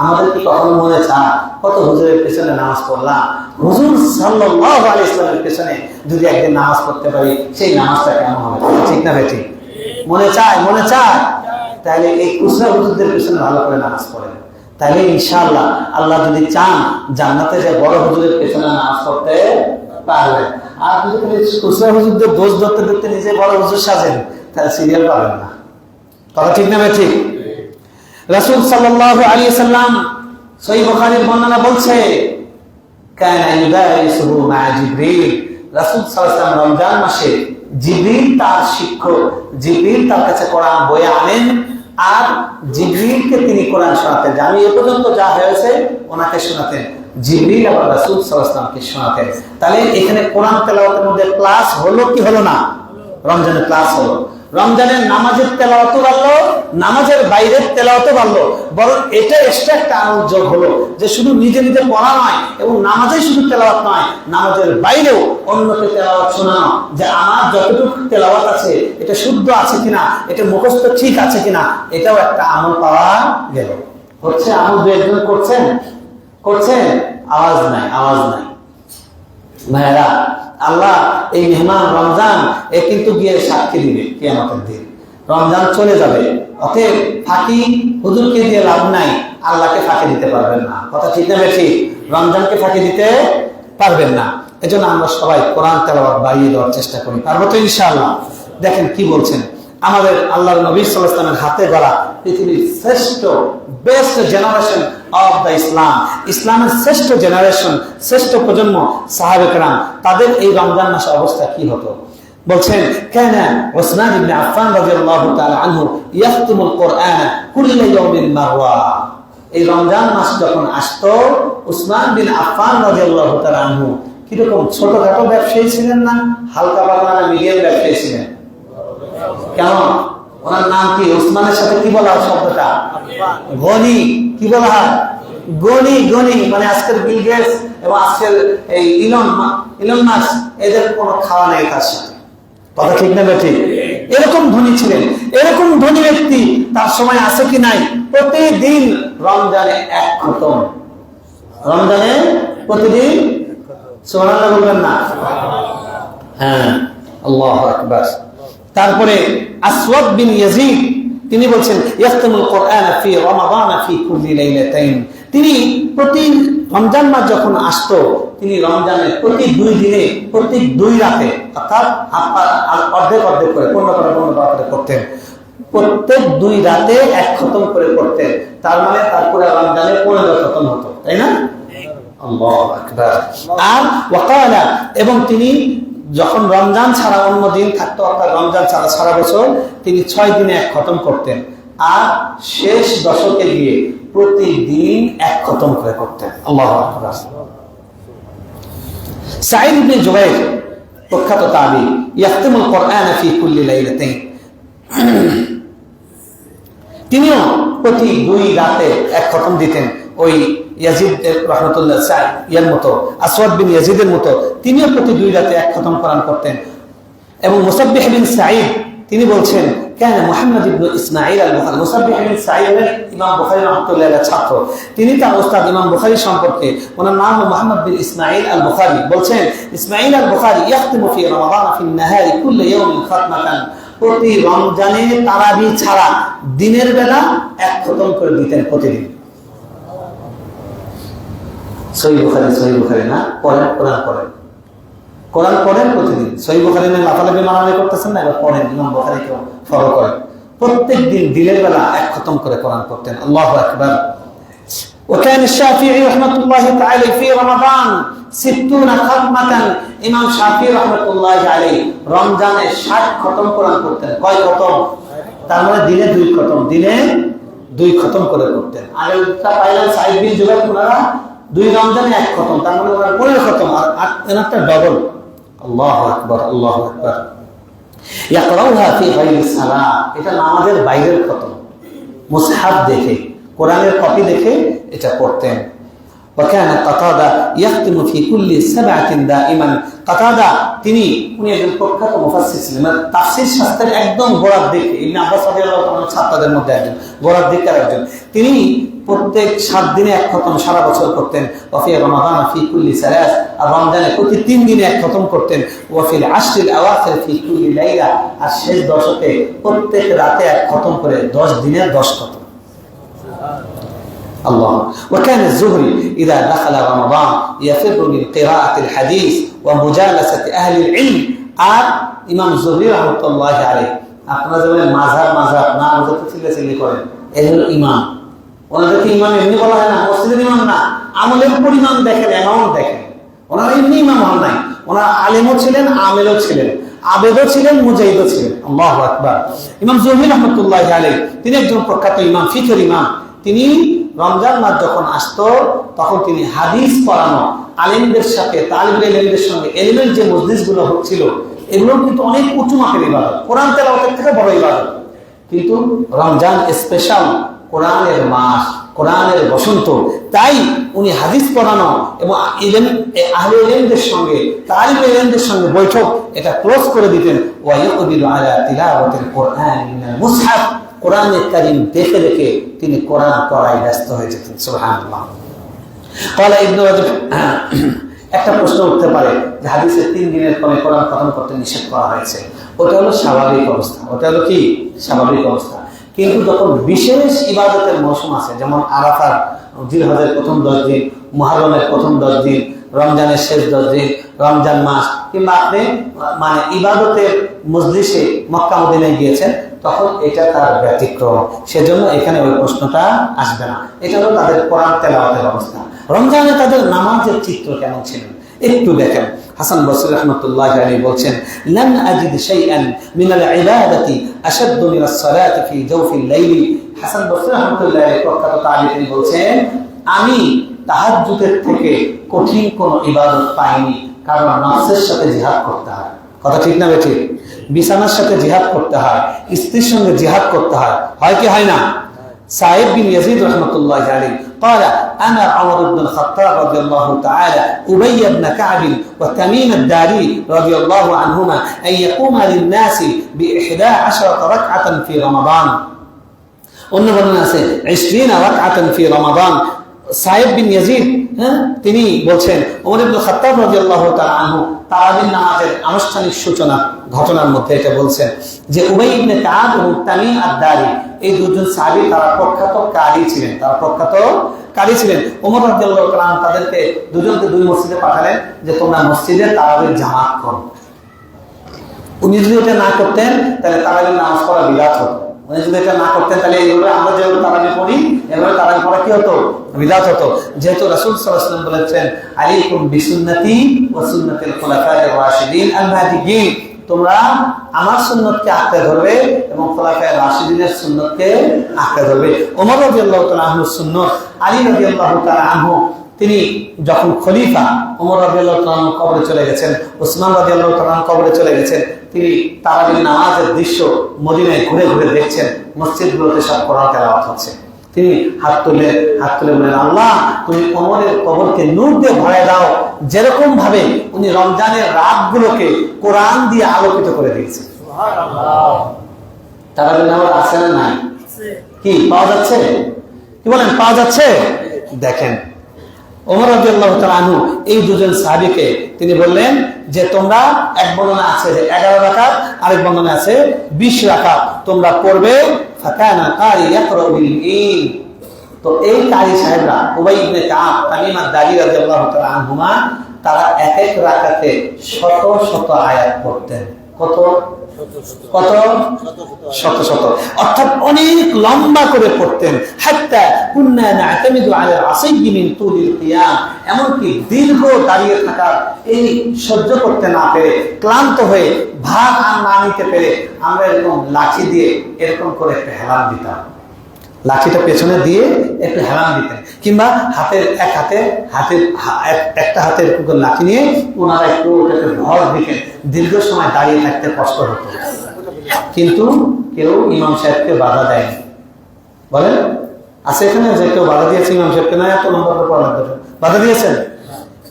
আমাদের কি কখনো মনে চায় কত হুজুরের পেছনে নামাজ পড়লাম, হুজুর সাল্লাল্লাহু আলাইহি ওয়াসাল্লামের পেছনে যদি একদিন নামাজ পড়তে পারি সেই নামাজটা কেমন হবে, ঠিক না ঠিক? মনে চায়। তাহলে এই খুচরা হুজুরদের পেছনে ভালো করে নামাজ পড়েন, তাহলে ইনশাআল্লাহ আল্লাহ যদি চান জান্নাতে যে বড় হুজুরের পেছনে নামাজ পড়তে পারবেন। আর যদি খুচরা হুজুরদের দোষ ধরতে নিজে বড় হুজুর সাজেন, তাহলে সিরিয়াল পাবেন না, কথা ঠিক না ঠিক? রাসূল সাল্লাল্লাহু আলাইহি ওয়াসাল্লাম সহিহ বুখারীর বর্ণনা বলছে, কানা ইউদারিসুহু মা জিবরিল। রাসূল সাল্লাল্লাহু আলাইহি ওয়াসাল্লাম রমজান মাসে জিবরিল তার শিক্ষক, জিবরিল তার কাছে কোরআন বয়ে আনেন আর জিবরিলকে তিনি কোরআন শোনাতেন। আমি এ পর্যন্ত যা হয়েছে ওনাকে শোনাতেন, জিবরিল আবার রাসূল সাল্লাল্লাহু আলাইহি ওয়াসাল্লামকে শোনাতেন। তাহলে এখানে কোরআন তেলাওয়াতের মধ্যে ক্লাস হলো কি হলো না? রমজানের ক্লাস হলো। রমজানের নামাজের তেলাওয়াতও বাড়লো, নামাজের বাইরের তেলাওয়াতও বাড়লো, বরং এটা এক্সট্রা একটা আনন্দ যোগ হলো যে শুধু নিজে নিজে পড়া নয় এবং নামাজেই শুধু তেলাওয়াত নয়, নামাজের বাইরেও অন্যকে তেলাওয়াত শোনানো, যে আমার যতটুকু তেলাওয়াত আছে এটা শুদ্ধ আছে কিনা, এটা মুখস্থ ঠিক আছে কিনা, এটাও একটা আমল পাওয়া গেল। হচ্ছে আমল দু একজন করছেন, আওয়াজ নাই ভাইরা। আল্লাহ এই মেহমান রমজান এ কিন্তু গিয়ে সাক্ষী দিবে কিয়ামতের দিন, রমজান চলে যাবে। অতএব ফাঁকি হুজুরকে দিয়ে লাভ নাই, আল্লাহকে ফাঁকি দিতে পারবেন না, কথা ঠিক না ঠিক? রমজানকে ফাঁকি দিতে পারবেন না। এজন্য আমরা সবাই কোরআন তেলাওয়াত বাড়িয়ে দেওয়ার চেষ্টা করি, পারবো তো ইনশাআল্লাহ? দেখেন কি বলছেন, আমাদের আল্লাহর নবী সাল্লাল্লাহু আলাইহি ওয়াসাল্লামের হাতে গড়া পৃথিবীর শ্রেষ্ঠ বেস্ট জেনারেশন অফ দ্য ইসলামের শ্রেষ্ঠ জেনারেশন, শ্রেষ্ঠ প্রজন্ম সাহাবে কেরাম, তাদের এই রমজান মাসের অবস্থা কি হতো? বলছেন, কানা উসমান ইবনে আফফান রাদিয়াল্লাহু তাআলা আনহু ইয়াখতুমুল কুরআন কুল্লা ইয়াউমিন মাররা। এই রমজান মাস যখন আসতো, উসমান বিন আফফান রাদিয়াল্লাহু তাআলা আনহু কিরকম ছোটখাটো ব্যবসায়ী ছিলেন না, হালকা পাতলা মিডিয়াম ব্যবসায়ী ছিলেন? কেমন? ওনার নাম কি? উসমানের সাথে কি বলা হয় শব্দটা? গনি। কি বলা হয়? গনি। মানে আজকের বিল গেটস এবং আজকের এই ইলন মাস্ক, এদের কোনো খাওয়া নেই তার সাথে, কথা ঠিক না ঠিক? এরকম ধনী ছিলেন। এরকম ধনী ব্যক্তি তার সময় আছে কি নাই? প্রতিদিন রমজানে এক খতম, রমজানে প্রতিদিন, সুবহানাল্লাহ বলবেন না? হ্যাঁ, আল্লাহু আকবার। তারপরে আসওয়াদ বিন ইয়াজিদ তিনি বলছেন, ইয়াখতামুল কুরআন ফি রমাদান ফি কুল্লি লাইলাতাইন। তিনি প্রতি রমজান মাস যখন আসতো, তিনি রমজানের প্রতি 2 দিনে, প্রতি 2 রাতে, অর্থাৎ অর্ধেক করে 15 করে করতেন। প্রত্যেক 2 রাতে এক খতম করে পড়তেন। তার মানে তারপরে রমজানে 15 খতম হতো, তাই না? আল্লাহু আকবার। আর ওয়াকালা, এবং তিনি যখন রমজান ছাড়া অন্য দিন থাকতো, অর্থাৎ রমজান ছাড়া সারা বছর তিনি 6 দিনে এক খতম করতেন। আর শেষ দশকে গিয়ে প্রতিদিন এক খতম করে করতেন। আল্লাহু আকবার। সাঈদ ইবনে জুবাইর প্রখ্যাত তাবী, ইয়াখতামুল কুরআন ফি কুল্লি লাইলাতাইন। তিনিও প্রতি 2 রাতে এক খতম দিতেন। ওই ইয়াজিদ রাহমাতুল্লাহ এর মতো, আসওয়াদ বিন ইয়াজিদের মতো তিনিও প্রতি 2 রাতে এক খতম কোরআন করতেন। এবং মুসাব্বিহ বিন সাঈদ তিনি বলছেন, কেন মুহাম্মদ ইবনে ইসমাঈল আল বুখারী, মুসাব্বিহ বিন সাঈদ ইমাম বুখারী রাহমাতুল্লাহ আলাইহির ছাত্র, তিনি তার ওস্তাদ ইমাম বুখারী সম্পর্কে, ওনার নাম মুহাম্মদ বিন ইসমাঈল আল বুখারী, বলছেন, ইসমাঈল আল বুখারী ইয়াখতিমু ফি রমাদান ফি নাহারি কুল্লি ইয়াউমিন খাতমাতান। প্রতি রমজানে তারাবি ছাড়া দিনের বেলা এক খতম করে দিতেন প্রতিদিন। সহিহ বুখারী না? কোরআন পড়েন প্রতিদিন। সহিহ বুখারী না লাফালাফি মারামারি করতেছেন না, এবার পড়েন, ইমাম বুখারীকে ফলো করেন। প্রত্যেক দিন দিনের বেলা এক খতম করে কোরআন পড়তেন। আল্লাহু আকবার। وكان الشافعي رحمة الله تعالى في رمضان 60 ختمة। ইমাম শাফিঈ রাহমাতুল্লাহি আলাইহি রমজানে 60 খতম কোরআন পড়তেন। কয় খতম? তার মানে দিনে 2 খতম, দিনে 2 খতম করে পড়তেন। আগেরটা পাইলেন সাইদ বিন জুবাইর, ওনারা 2 রমজানে 1 খতম, তার মানে ওনারা 15 খতম, আর এনারটা ডবল। আল্লাহু আকবার, আল্লাহু আকবার। ইয়াকরাউহা ফি গায়রি সালাহ, এটা নামাজের বাইরের খতম, মুসহাফ দেখে, কোরআনের কপি দেখে এটা পড়তেন। وكان قتادة يختم في كل 7 دائما। قتادة তিনি উনি একজন প্রখ্যাত মুফাসসির ছিলেন, তাফসীর শাস্ত্রের একদম গোড়ার দিকে, ইবনে আব্বাস রাদিয়াল্লাহু তাআলা ছাত্রদের মধ্যে একজন, গোড়ার দিকের একজন। তিনি প্রত্যেক 7 দিনে 1 খতম সারা বছর করতেন। ওয়াফি রমাদান ফি কুল্লি সালাস, আর রমজানে প্রতি 3 দিনে 1 খতম করতেন। ওয়াফিল আশরিল আওয়াখির ফি কুল্লি লাইলা, আর শেষ দশকে প্রত্যেক রাতে 1 খতম করে 10 দিনে 10 খতম। الله. وكان الزهري إذا دخل رمضان يفر من قراءة الحديث ومجالسة أهل العلم। আর ইমাম জুহরি রাহমাতুল্লাহি আলাইহি, আপনারা যেমন মাযহাব না বুঝতে চিল্লাচিল্লি করেন, এই হলো ইমাম। ওনাদেরকে ইমাম এমনি বলা হয় না, মসজিদের ইমাম না, আমলের পরিমাণ দেখেন, অ্যামাউন্ট দেখেন। ওনারা এমনি ইমাম হন নাই, ওনারা আলেমও ছিলেন, আমেলও ছিলেন, আবেদও ছিলেন, মুজাহিদও ছিলেন। আল্লাহু আকবার। ইমাম জুহরি রাহমাতুল্লাহি আলাইহি তিনি একজন প্রখ্যাত ইমাম, ফিকহের ইমাম। তিনি রমজান মাস যখন আসতো তখন তিনি হাদিস পড়ানো আলেমদের সাথে, তালিবে ইলমদের সঙ্গে ইলমের যে মজলিসগুলো হচ্ছিল, এগুলো কিন্তু অনেক উঁচু মাপের ইবাদত, কোরআন তেলাওয়াতের থেকে বড় ইবাদত। কিন্তু রমজান স্পেশাল কোরআনের মাস, কোরআনের বসন্ত, তাই উনি হাদিস পড়ানো এবং ইলম আহলে ইলমদের সঙ্গে, তালিবে ইলমদের সঙ্গে বৈঠক এটা ক্লোজ করে দিতেন। ওয়া ইয়াকদিরু আলা তিলাওয়াতিল কুরআন মিনাল মুসহাফ, কোরআনের কারীম দেখে দেখে তিনি কোরআন পড়ায় ব্যস্ত হয়ে যেতেন। সুবহানাল্লাহ। قال ইবনে রাজব, একটা প্রশ্ন উঠতে পারে যে হাদিসে 3 দিনের কমে কোরআন খতম করতে নিষেধ করা হয়েছে, ওটা হলো স্বাভাবিক অবস্থা, ওটা হলো কি স্বাভাবিক অবস্থা। কিন্তু যখন বিশেষ ইবাদতের মৌসুম আছে, যেমন আরাফার, জিলহজের প্রথম 10 দিন, মুহররমের প্রথম 10 দিন, রমজানের শেষ 10 দিন, রমজান মাস, কিংবা আপনি মানে ইবাদতের মজলিসে মক্কা মদিনায় গিয়েছেন, তখন এটা তার ব্যতিক্রম, সেজন্য এখানে ওই প্রশ্নটা আসবে না। এটা হলো তাদের কোরআন তেলাওয়াতের অবস্থা। রমজানে তাদের নামাজের চিত্র কেমন ছিল একটু দেখেন। হাসান বসরি রাহমাতুল্লাহি আলাইহি বলছেন, লাম আজিদ শাইআন মিনাল ইবাদাতি আশাদ্দু মিনাস সালাতি ফি জাওফিল লাইলি। হাসান বসরি রাহমাতুল্লাহি আলাইহি প্রখ্যাত তাবিঈন বলছেন, আমি তাহাজ্জুদের থেকে কঠিন কোন ইবাদত পাইনি, কারণ নফসের সাথে জিহাদ করতে হয়। কথা ঠিক না বেঠিক? বিছানার সাথে জিহাদ করতে হয়, স্ত্রীর সঙ্গে জিহাদ করতে হয়, হয় কি হয় না? সাইদ বিন ইয়াজিদ রাহমাতুল্লাহি আলাইহি قال انا عمر بن الخطاب رضي الله تعالى ابي بن كعب وتميم الداري رضي الله عنهما ان يقوم للناس ب11 ركعه في رمضان। অন্য বর্ণনা আছে 20 ركعه في رمضان। সাইদ বিন ইয়াজিদ তিনি বলছেন, ওমর ইবনে খাত্তাব রাদিয়াল্লাহু তাআলা আনহু তারাবির নামাজের আনুষ্ঠানিক সূচনা ঘটনার মধ্যে এটা বলছেন যে উবাই ইবনে কাব এবং তামিম আদ-দারি, এই দুজন সাহাবী তারা প্রখ্যাত কারি ছিলেন, ওমর রাদিয়াল্লাহু তাআলা তাদেরকে দুজনকে 2 মসজিদে পাঠালেন যে তোমরা মসজিদে তারাবির জামাত করো। উনি যদি এটা না করতেন তাহলে তারাবির নামাজ পড়া বিদআত হতো। উনি যদি এটা না করতেন তাহলে এইভাবে আমরা যেভাবে তারাবি পড়ি, এভাবে তারাবি পড়া কি হতো? বিদআত হতো। যেহেতু রাসূল সাল্লাল্লাহু আলাইহি ওয়াসাল্লাম বলেছেন, আলাইকুম বিসুন্নতি ওয়া সুন্নাতিল খুলাফায়ে রাশিদিন আল মাহদিয়িন, তোমরা আমার সুন্নতকে আঁকড়ে ধরবে এবং খুলাফায়ে রাশিদিনের সুন্নতকে আঁকড়ে ধরবে। ওমর রাদিয়াল্লাহু তাআলা আনহুর সুন্নাত, আলী রাদিয়াল্লাহু তাআলা আনহু তিনি যখন খলিফা, ওমর রাদিয়াল্লাহু তাআলা আনহু কবরে চলে গেছেন, ওসমান রাদিয়াল্লাহু তাআলা আনহু কবরে চলে গেছেন, তিনি তারাবির নামাজের দৃশ্য মদিনায় ঘুরে ঘুরে দেখছেন, মসজিদগুলোতে সব কোরআন তেলাওয়াত হচ্ছে। তিনি হাত তুলে বলেন, আল্লাহ তুমি ওমরের কবরকে নূর দিয়ে ভরে দাও, যেরকম ভাবে উনি রমজানের রাতগুলোকে কোরআন দিয়ে আলোকিত করে দিয়েছেন। সুবহানাল্লাহ। তারাবির নামাজ আছে না নাই? কি পাওয়া যাচ্ছে? কি বলেন, পাওয়া যাচ্ছে? দেখেন ওমর রাদিয়াল্লাহু তাআলা আনহু এই দুজন সাহাবীকে তিনি বললেন যে তোমরা, এক বর্ণনা আছে যে 11 রাকাত, আরেক বর্ণনা আছে 20 রাকাত তোমরা পড়বে। ফাকানা কারি ইয়াকরা বিল ঈদ। তো এই কারি সাহেবরা উবাই ইবনে কাব, তামিম আদ-দারি রাদিয়াল্লাহু তাআলা আনহুমা, তারা এক এক রাকাতে শত শত আয়াত পড়তেন। কত? কত? শত শত, অর্থাৎ অনেক লম্বা করে পড়তেন। হাত্তা কুন্না না'তামিদু আলা আসিয়্যি মিন তুলিল কিয়াম, এমনকি দীর্ঘ দাঁড়িয়ে থাকা এই সহ্য করতে না পেরে, ক্লান্ত হয়ে, ভার আর না নিতে পেরে আমরা এরকম লাঠি দিয়ে এরকম করে একটা হেলান দিতাম। লাঠিটা পেছনে দিয়ে একটু হেলান দিতেন, কিংবা একটা হাতে এরকম করে লাঠি নিয়ে ওনারা একটু ভর দিতেন। দীর্ঘ সময় দাঁড়িয়ে থাকতে কষ্ট হতো, কিন্তু কেউ ইমাম সাহেবকে বাধা দেয়নি। বলেন, আছে এখানে যে কেউ বাধা দিয়েছে ইমাম সাহেবকে? না, এত নম্বর পড়ার জন্য বাধা দিয়েছেন?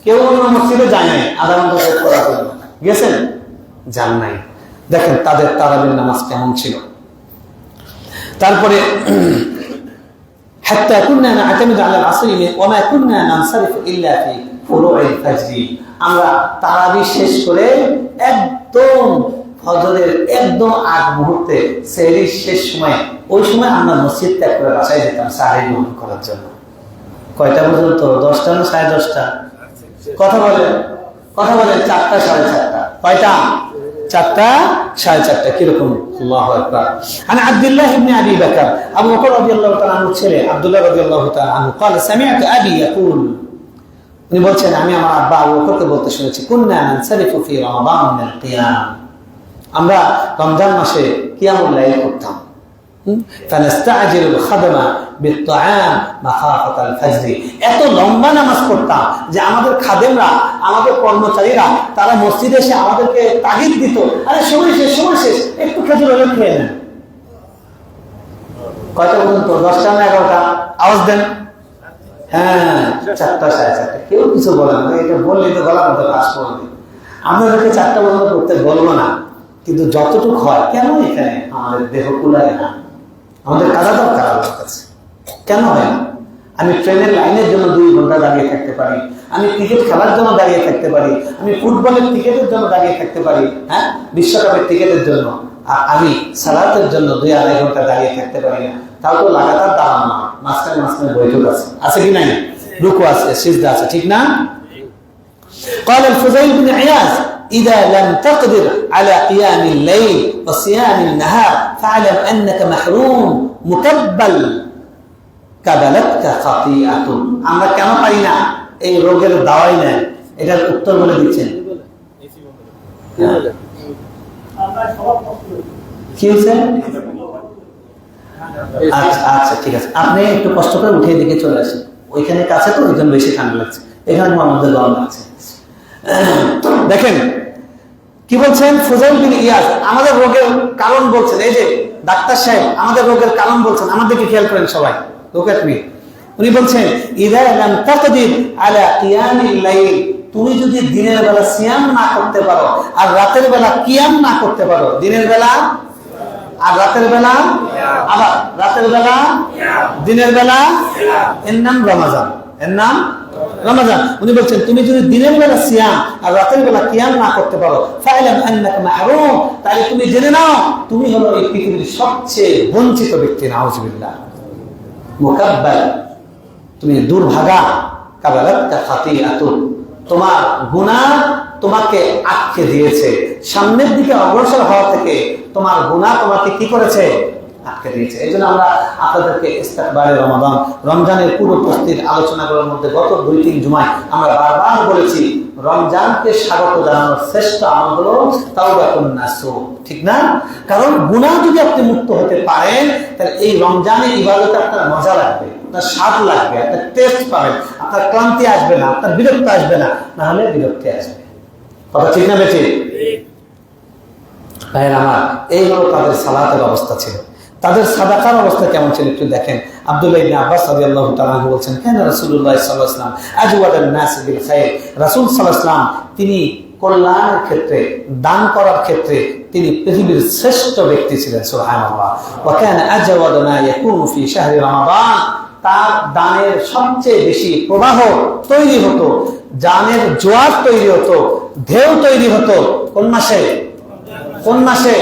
কেউ অন্য মসজিদে যায় নাই আধা ঘন্টা শেষ করার জন্য? গেছেন? যান নাই। দেখেন তাদের তারাবির নামাজ কেমন ছিল। তারপরে হাত্তা কুন্না না'তামিদু আলা আল-আসরি ওয়া মা কুন্না নানসারিফু ইল্লা ফি ফুরু'িল ফাজরি, আমরা তারাবি শেষ করে একদম ফজরের একদম আগ মুহূর্তে, সেহরির শেষ সময়, ওই সময় আমরা মসজিদ ত্যাগ করে বাসায় যেতাম সাহারি গ্রহণ করার জন্য। কয়টা পর্যন্ত? 10টা না 10:30? কথা বলেন, কথা বলেন। 4টা 4:30? কয়টা? 4টা 4:30। কিরকম? আল্লাহু আকবার। আন আব্দুল্লাহ ইবনে আবি বকর, আবু বকর রাদিয়াল্লাহু তাআলা আনহু ছেলে আব্দুল্লাহ রাদিয়াল্লাহু তাআলা আনহু قال سمعت ابي يقول, উনি বলছেন আমি আমার আব্বা আবু বকরকে বলতে শুনেছি, কুন্না নানসারিফু ফি রমাদান মিনাল কিয়াম, আমরা রমজান মাসে কিয়ামুল লাইল করতাম। ফানাস্তাজিলুল খাদমা বিত-তাআম মাখাফাতাল ফাজরি, এত লম্বা নামাজ পড়তাম যে আমাদের খাদেমরা, আমাদের কর্মচারীরা, তারা মসজিদে এসে আমাদেরকে তাগিদ দিত, আরে সময় শেষ, সময় শেষ, একটু খেজুর হলে খেয়ে নেন। কয়টা পর্যন্ত? 10টা না 11টা? আওয়াজ দেন। হ্যাঁ, 4টা 4:30। কেউ কিছু বলে না, এটা বললে তো গলা মতো কাজ করবে। আমরা ওদেরকে 4টা পর্যন্ত করতে বলবো না, কিন্তু যতটুকু হয়, কেন এখানে আমাদের দেহ কুলায় না? আমাদের কাজা দরকার আল্লাহর কাছে, কেন হয় না? আমি ট্রেনের লাইনের জন্য 2 ঘন্টা দাঁড়িয়ে থাকতে পারি, আমি ক্রিকেট খেলার জন্য দাঁড়িয়ে থাকতে পারি, আমি ফুটবলের টিকেটের জন্য দাঁড়িয়ে থাকতে পারি, হ্যাঁ, বিশ্বকাপের টিকেটের জন্য। আর আমি সালাতের জন্য 2-2.5 ঘন্টা দাঁড়িয়ে থাকতে পারি না। তাও তো লাগাতার দাঁড়ানো না, মাঝখানে মাঝখানে বৈঠক আছে, আছে কি নাই? রুকু আছে, সিজদা আছে, ঠিক না? قال الفضيل بن عياض إذا لم تقدر على قيام الليل وصيام النهار فاعلم أنك محروم مكبل كبلتك خطيئة। আমরা কেন পারি না? এই রোগের দাওয়াই নাই, এটার উত্তর বলে দিচ্ছেন। কি হয়েছে? আচ্ছা আচ্ছা, ঠিক আছে, আপনি একটু কষ্ট করে উঠে দিকে চলে আসেন, ওইখানে কাছে তো, ওইখানে বেশি ঠান্ডা লাগছে, এখানে আমাদের গরম লাগছে। দেখেন কি বলছেন ফুজাইল বিন ইয়াদ, আমাদের রোগের কারণ বলছেন। এই যে ডাক্তার সাহেব আমাদের রোগের কারণ বলছেন, আমাদেরকে খেয়াল করেন সবাই, লোক এট মি। উনি বলছেন ইযা লাম তাকদির আলা কিয়ামিল লাইল, তুমি যদি দিনের বেলা সিয়াম না করতে পারো আর রাতের বেলা কিয়াম না করতে পারো, দিনের বেলা আর রাতের বেলা, আবার রাতের বেলা, দিনের বেলা, এর নাম রমাজান, এর নাম রমাজান। উনি বলছেন তুমি যদি দিনের বেলা সিয়াম আর রাতের বেলা কিয়াম না করতে পারো, ফাইলাম আন্নাকা মাহরুম, তাহলে তুমি জেনে নাও তুমি হলো এই পৃথিবীর সবচেয়ে বঞ্চিত ব্যক্তি। নাউযুবিল্লাহ। মুকাব্বাল, তুমি দুর্ভাগা। কাবালাতকা খাতিআতুন, তোমার গুনাহ তোমাকে আটকে দিয়েছে, সামনের দিকে অগ্রসর হওয়া থেকে তোমার গুনাহ তোমাকে কি করেছে? আটকে দিয়েছে। এই জন্য আমরা আপনাদেরকে ইস্তেকবালে রমাদান, রমজানের পূর্ব প্রস্তুতির আলোচনাগুলোর মধ্যে গত 2-3 জুমায় আমরা বারবার বলেছি, রমজানকে স্বাগত জানানোর শ্রেষ্ঠ আমল হলো তাওবাতুন নাসুহ, ঠিক না? কারণ গুনাহ যদি আপনি মুক্ত হতে পারেন, তাহলে এই রমজানের ইবাদতে আপনার মজা লাগবে, আপনার স্বাদ লাগবে, আপনার টেস্ট পাবেন, আপনার ক্লান্তি আসবে না, আপনার বিরক্ত আসবে না, না হলে বিরক্তি আসবে। কথা ঠিক না বেঠিক? ভাইয়ের আমার, এই হলো তাদের সালাতের অবস্থা ছিল। তাদের সাদাকার অবস্থা কেমন ছিল একটু দেখেন। আব্দুল্লাহ ইবনে আব্বাস রাদিয়াল্লাহু তাআলা আনহু বলছেন, কানা রাসূলুল্লাহ সাল্লাল্লাহু আলাইহি ওয়াসাল্লাম আজওয়াদান নাস বিল খায়র, রাসূল সাল্লাল্লাহু আলাইহি ওয়াসাল্লাম তিনি কল্যাণের ক্ষেত্রে, দান করার ক্ষেত্রে তিনি পৃথিবীর শ্রেষ্ঠ ব্যক্তি ছিলেন। সুবহানাল্লাহ। ওয়া কানা আজওয়াদু মা ইয়াকুনু ফি শাহরি রমাদান, তার দানের সবচেয়ে বেশি প্রবাহ তৈরি হতো, দানের জোয়ার তৈরি হতো, ঢেউ তৈরি হতো কোন মাসে? কোন মাসে?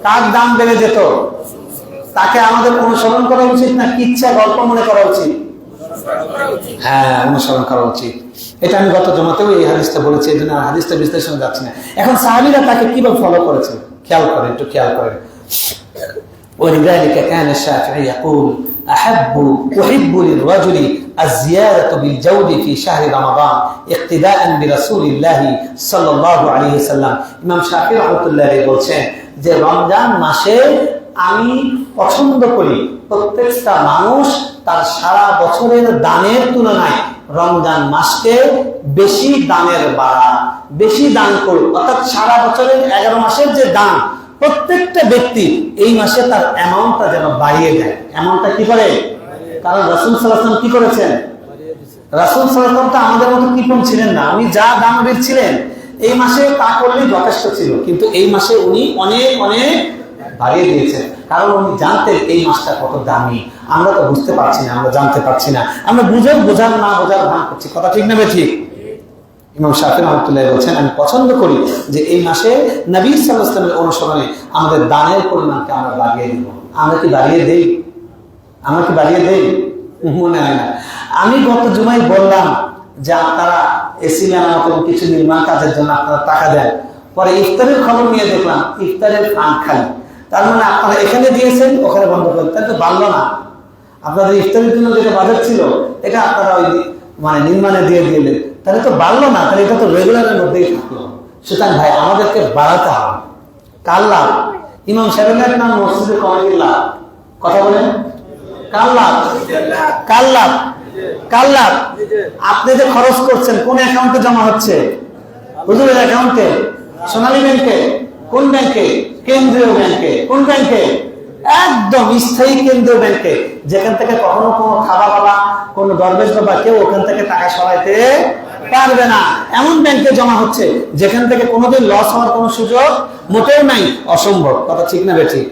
কার দাম বেড়ে যেত? তাকে আমাদের অনুসরণ করা উচিত না কিচ্ছা গল্প মনে করা উচিত? হ্যাঁ, অনুসরণ করা উচিত। এটা আমি গত জমাতেও এই হাদিসটা বলেছি, এই জন্য হাদিসটা বিশ্লেষণ যাচ্ছে না। এখন সাহাবীরা তাকে কিভাবে ফলো করেছেন খেয়াল করেন, একটু খেয়াল করেন। ولذلك كان الشافعي يقول أحب للرجل الزيادة بالجود في شهر رمضان اقتداء برسول الله صلى الله عليه وسلم। ইমাম শাফিঈ রাহমাতুল্লাহ আলাইহি বলছেন যে রমজান মাসে আমি পছন্দ করি প্রত্যেকটা মানুষ তার সারা বছরের দানের তুলনায় রমজান মাসকে বেশি দানের বাড়া, বেশি দান করুক। অর্থাৎ সারা বছরের 11 মাসের যে দান প্রত্যেকটা ব্যক্তি এই মাসে তার অ্যামাউন্টটা যেন বাড়িয়ে দেয়। অ্যামাউন্টটা কি করে? কারণ রাসূল সাল্লাল্লাহু আলাইহি ওয়াসাল্লাম কি করেছেন? রাসূল সাল্লাল্লাহু আলাইহি ওয়াসাল্লাম তো আমাদের মতো কৃপণ ছিলেন না, উনি যা দানবীর ছিলেন এই মাসে তা করলেই যথেষ্ট ছিল, কিন্তু এই মাসে উনি অনেক অনেক বাড়িয়ে দিয়েছেন। কারণ উনি জানতেন এই মাসটা কত দামি। আমরা তো বুঝতে পারছি না, আমরা জানতে পারছি না, আমরা বোঝার না বোঝার ভান করছি। কথা ঠিক না ঠিক? ইমাম শাফিঈ রাহমাতুল্লাহ বলছেন আমি পছন্দ করি যে এই মাসে নবী সাল্লাল্লাহু আলাইহি ওয়াসাল্লামের অনুসরণে আমাদের দানের পরিমাণকে আমরা বাড়িয়ে দিব। আমরা কি বাড়িয়ে দেই? আমরা কি বাড়িয়ে দেই? মনে হয় না। আমি গত জুমায় বললাম যে আপনারা এসি মেরামত এবং কিছু নির্মাণ কাজের জন্য আপনারা টাকা দেন, পরে ইফতারের খবর নিয়ে দেখলাম ইফতারের ফান্ড খালি। তার মানে আপনারা এখানে দিয়েছেন ওখানে বন্ধ করেন, তাই তো বাড়লো না। আপনাদের ইফতারের জন্য যেটা বাজেট ছিল এটা আপনারা ওই মানে নির্মাণে দিয়ে দিলেন, তাহলে তো বাড়লো না, তাহলে এটা তো রেগুলারের মধ্যেই থাকলো। সুতরাং ভাই আমাদেরকে বাড়াতে হবে। কার লাভ? ইমাম সাহেবের নাম মসজিদের কমিটির লাভ। কথা বলেন, কার লাভ? কার লাভ? কার লাভ? আপনি যে খরচ করছেন কোন অ্যাকাউন্টে জমা হচ্ছে? হুজুরের অ্যাকাউন্টে, সোনালী ব্যাংকে, কোন ব্যাংকে? কেন্দ্রীয় ব্যাংকে। কোন ব্যাংকে? একদম স্থায়ী কেন্দ্রীয় ব্যাংকে, যেখান থেকে কখনো কোনো খাবার বাবা, কোনো দরবেশ বাবা কেউ ওখান থেকে টাকা সরাইতে পারবে না। এমন ব্যাংকে জমা হচ্ছে যেখান থেকে কোনোদিন লস হওয়ার কোনো সুযোগ মোটেও নাই, অসম্ভব। কথা ঠিক না বেঠিক?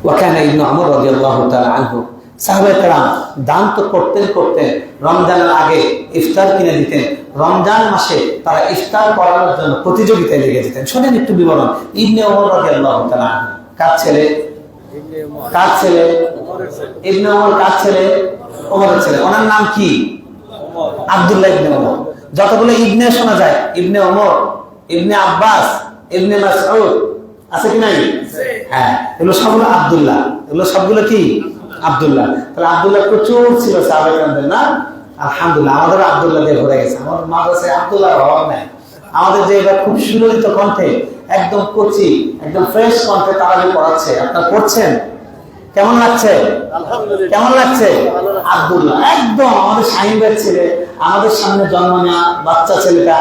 ওয়াকানা ইবনে উমর রাদিয়াল্লাহু তাআলা আনহু, সাহাবায়ে কেরাম দান তো করতেন রমজানের আগে ইফতার কিনে দিতেন। রমজান মাসে তারা ইফতার করানোর জন্য প্রতিযোগিতায় লেগে যেতেন। শোনেন একটু বিবরণ। ইবনে উমর রাদিয়াল্লাহু তাআলা আনহু কার ছেলে? কার ছেলে? ইবনে উমর কার ছেলে? ওমরের ছেলে। ওনার নাম কি? আব্দুল্লাহ ইবনে উমর। যতগুলো ইবনে শোনা যায়, ইবনে উমর, ইবনে আব্বাস, ইবনে মাসউদ, আছে কি নাই? হ্যাঁ, এগুলো সবগুলো আব্দুল্লাহ। এগুলো সবগুলো কি? আব্দুল্লাহ। তাহলে আব্দুল্লাহ প্রচুর ছিল সাহাবায়ে কেরামদের না? আলহামদুলিল্লাহ, আমাদের আব্দুল্লাহ দিয়ে ভরে গেছে। আমাদের মাদ্রাসায় আব্দুল্লাহর অভাব নাই। আমাদের যে এবার খুব সুললিত কণ্ঠে, একদম কচি, একদম ফ্রেশ কণ্ঠে তারাবি পড়াচ্ছে, আপনারা পড়ছেন, কেমন লাগছে? কেমন লাগছে? আব্দুল্লাহ একদম আমাদের শাহিন ভাইয়ের ছেলে, আমাদের সামনে জন্ম নেওয়া বাচ্চা ছেলেটা।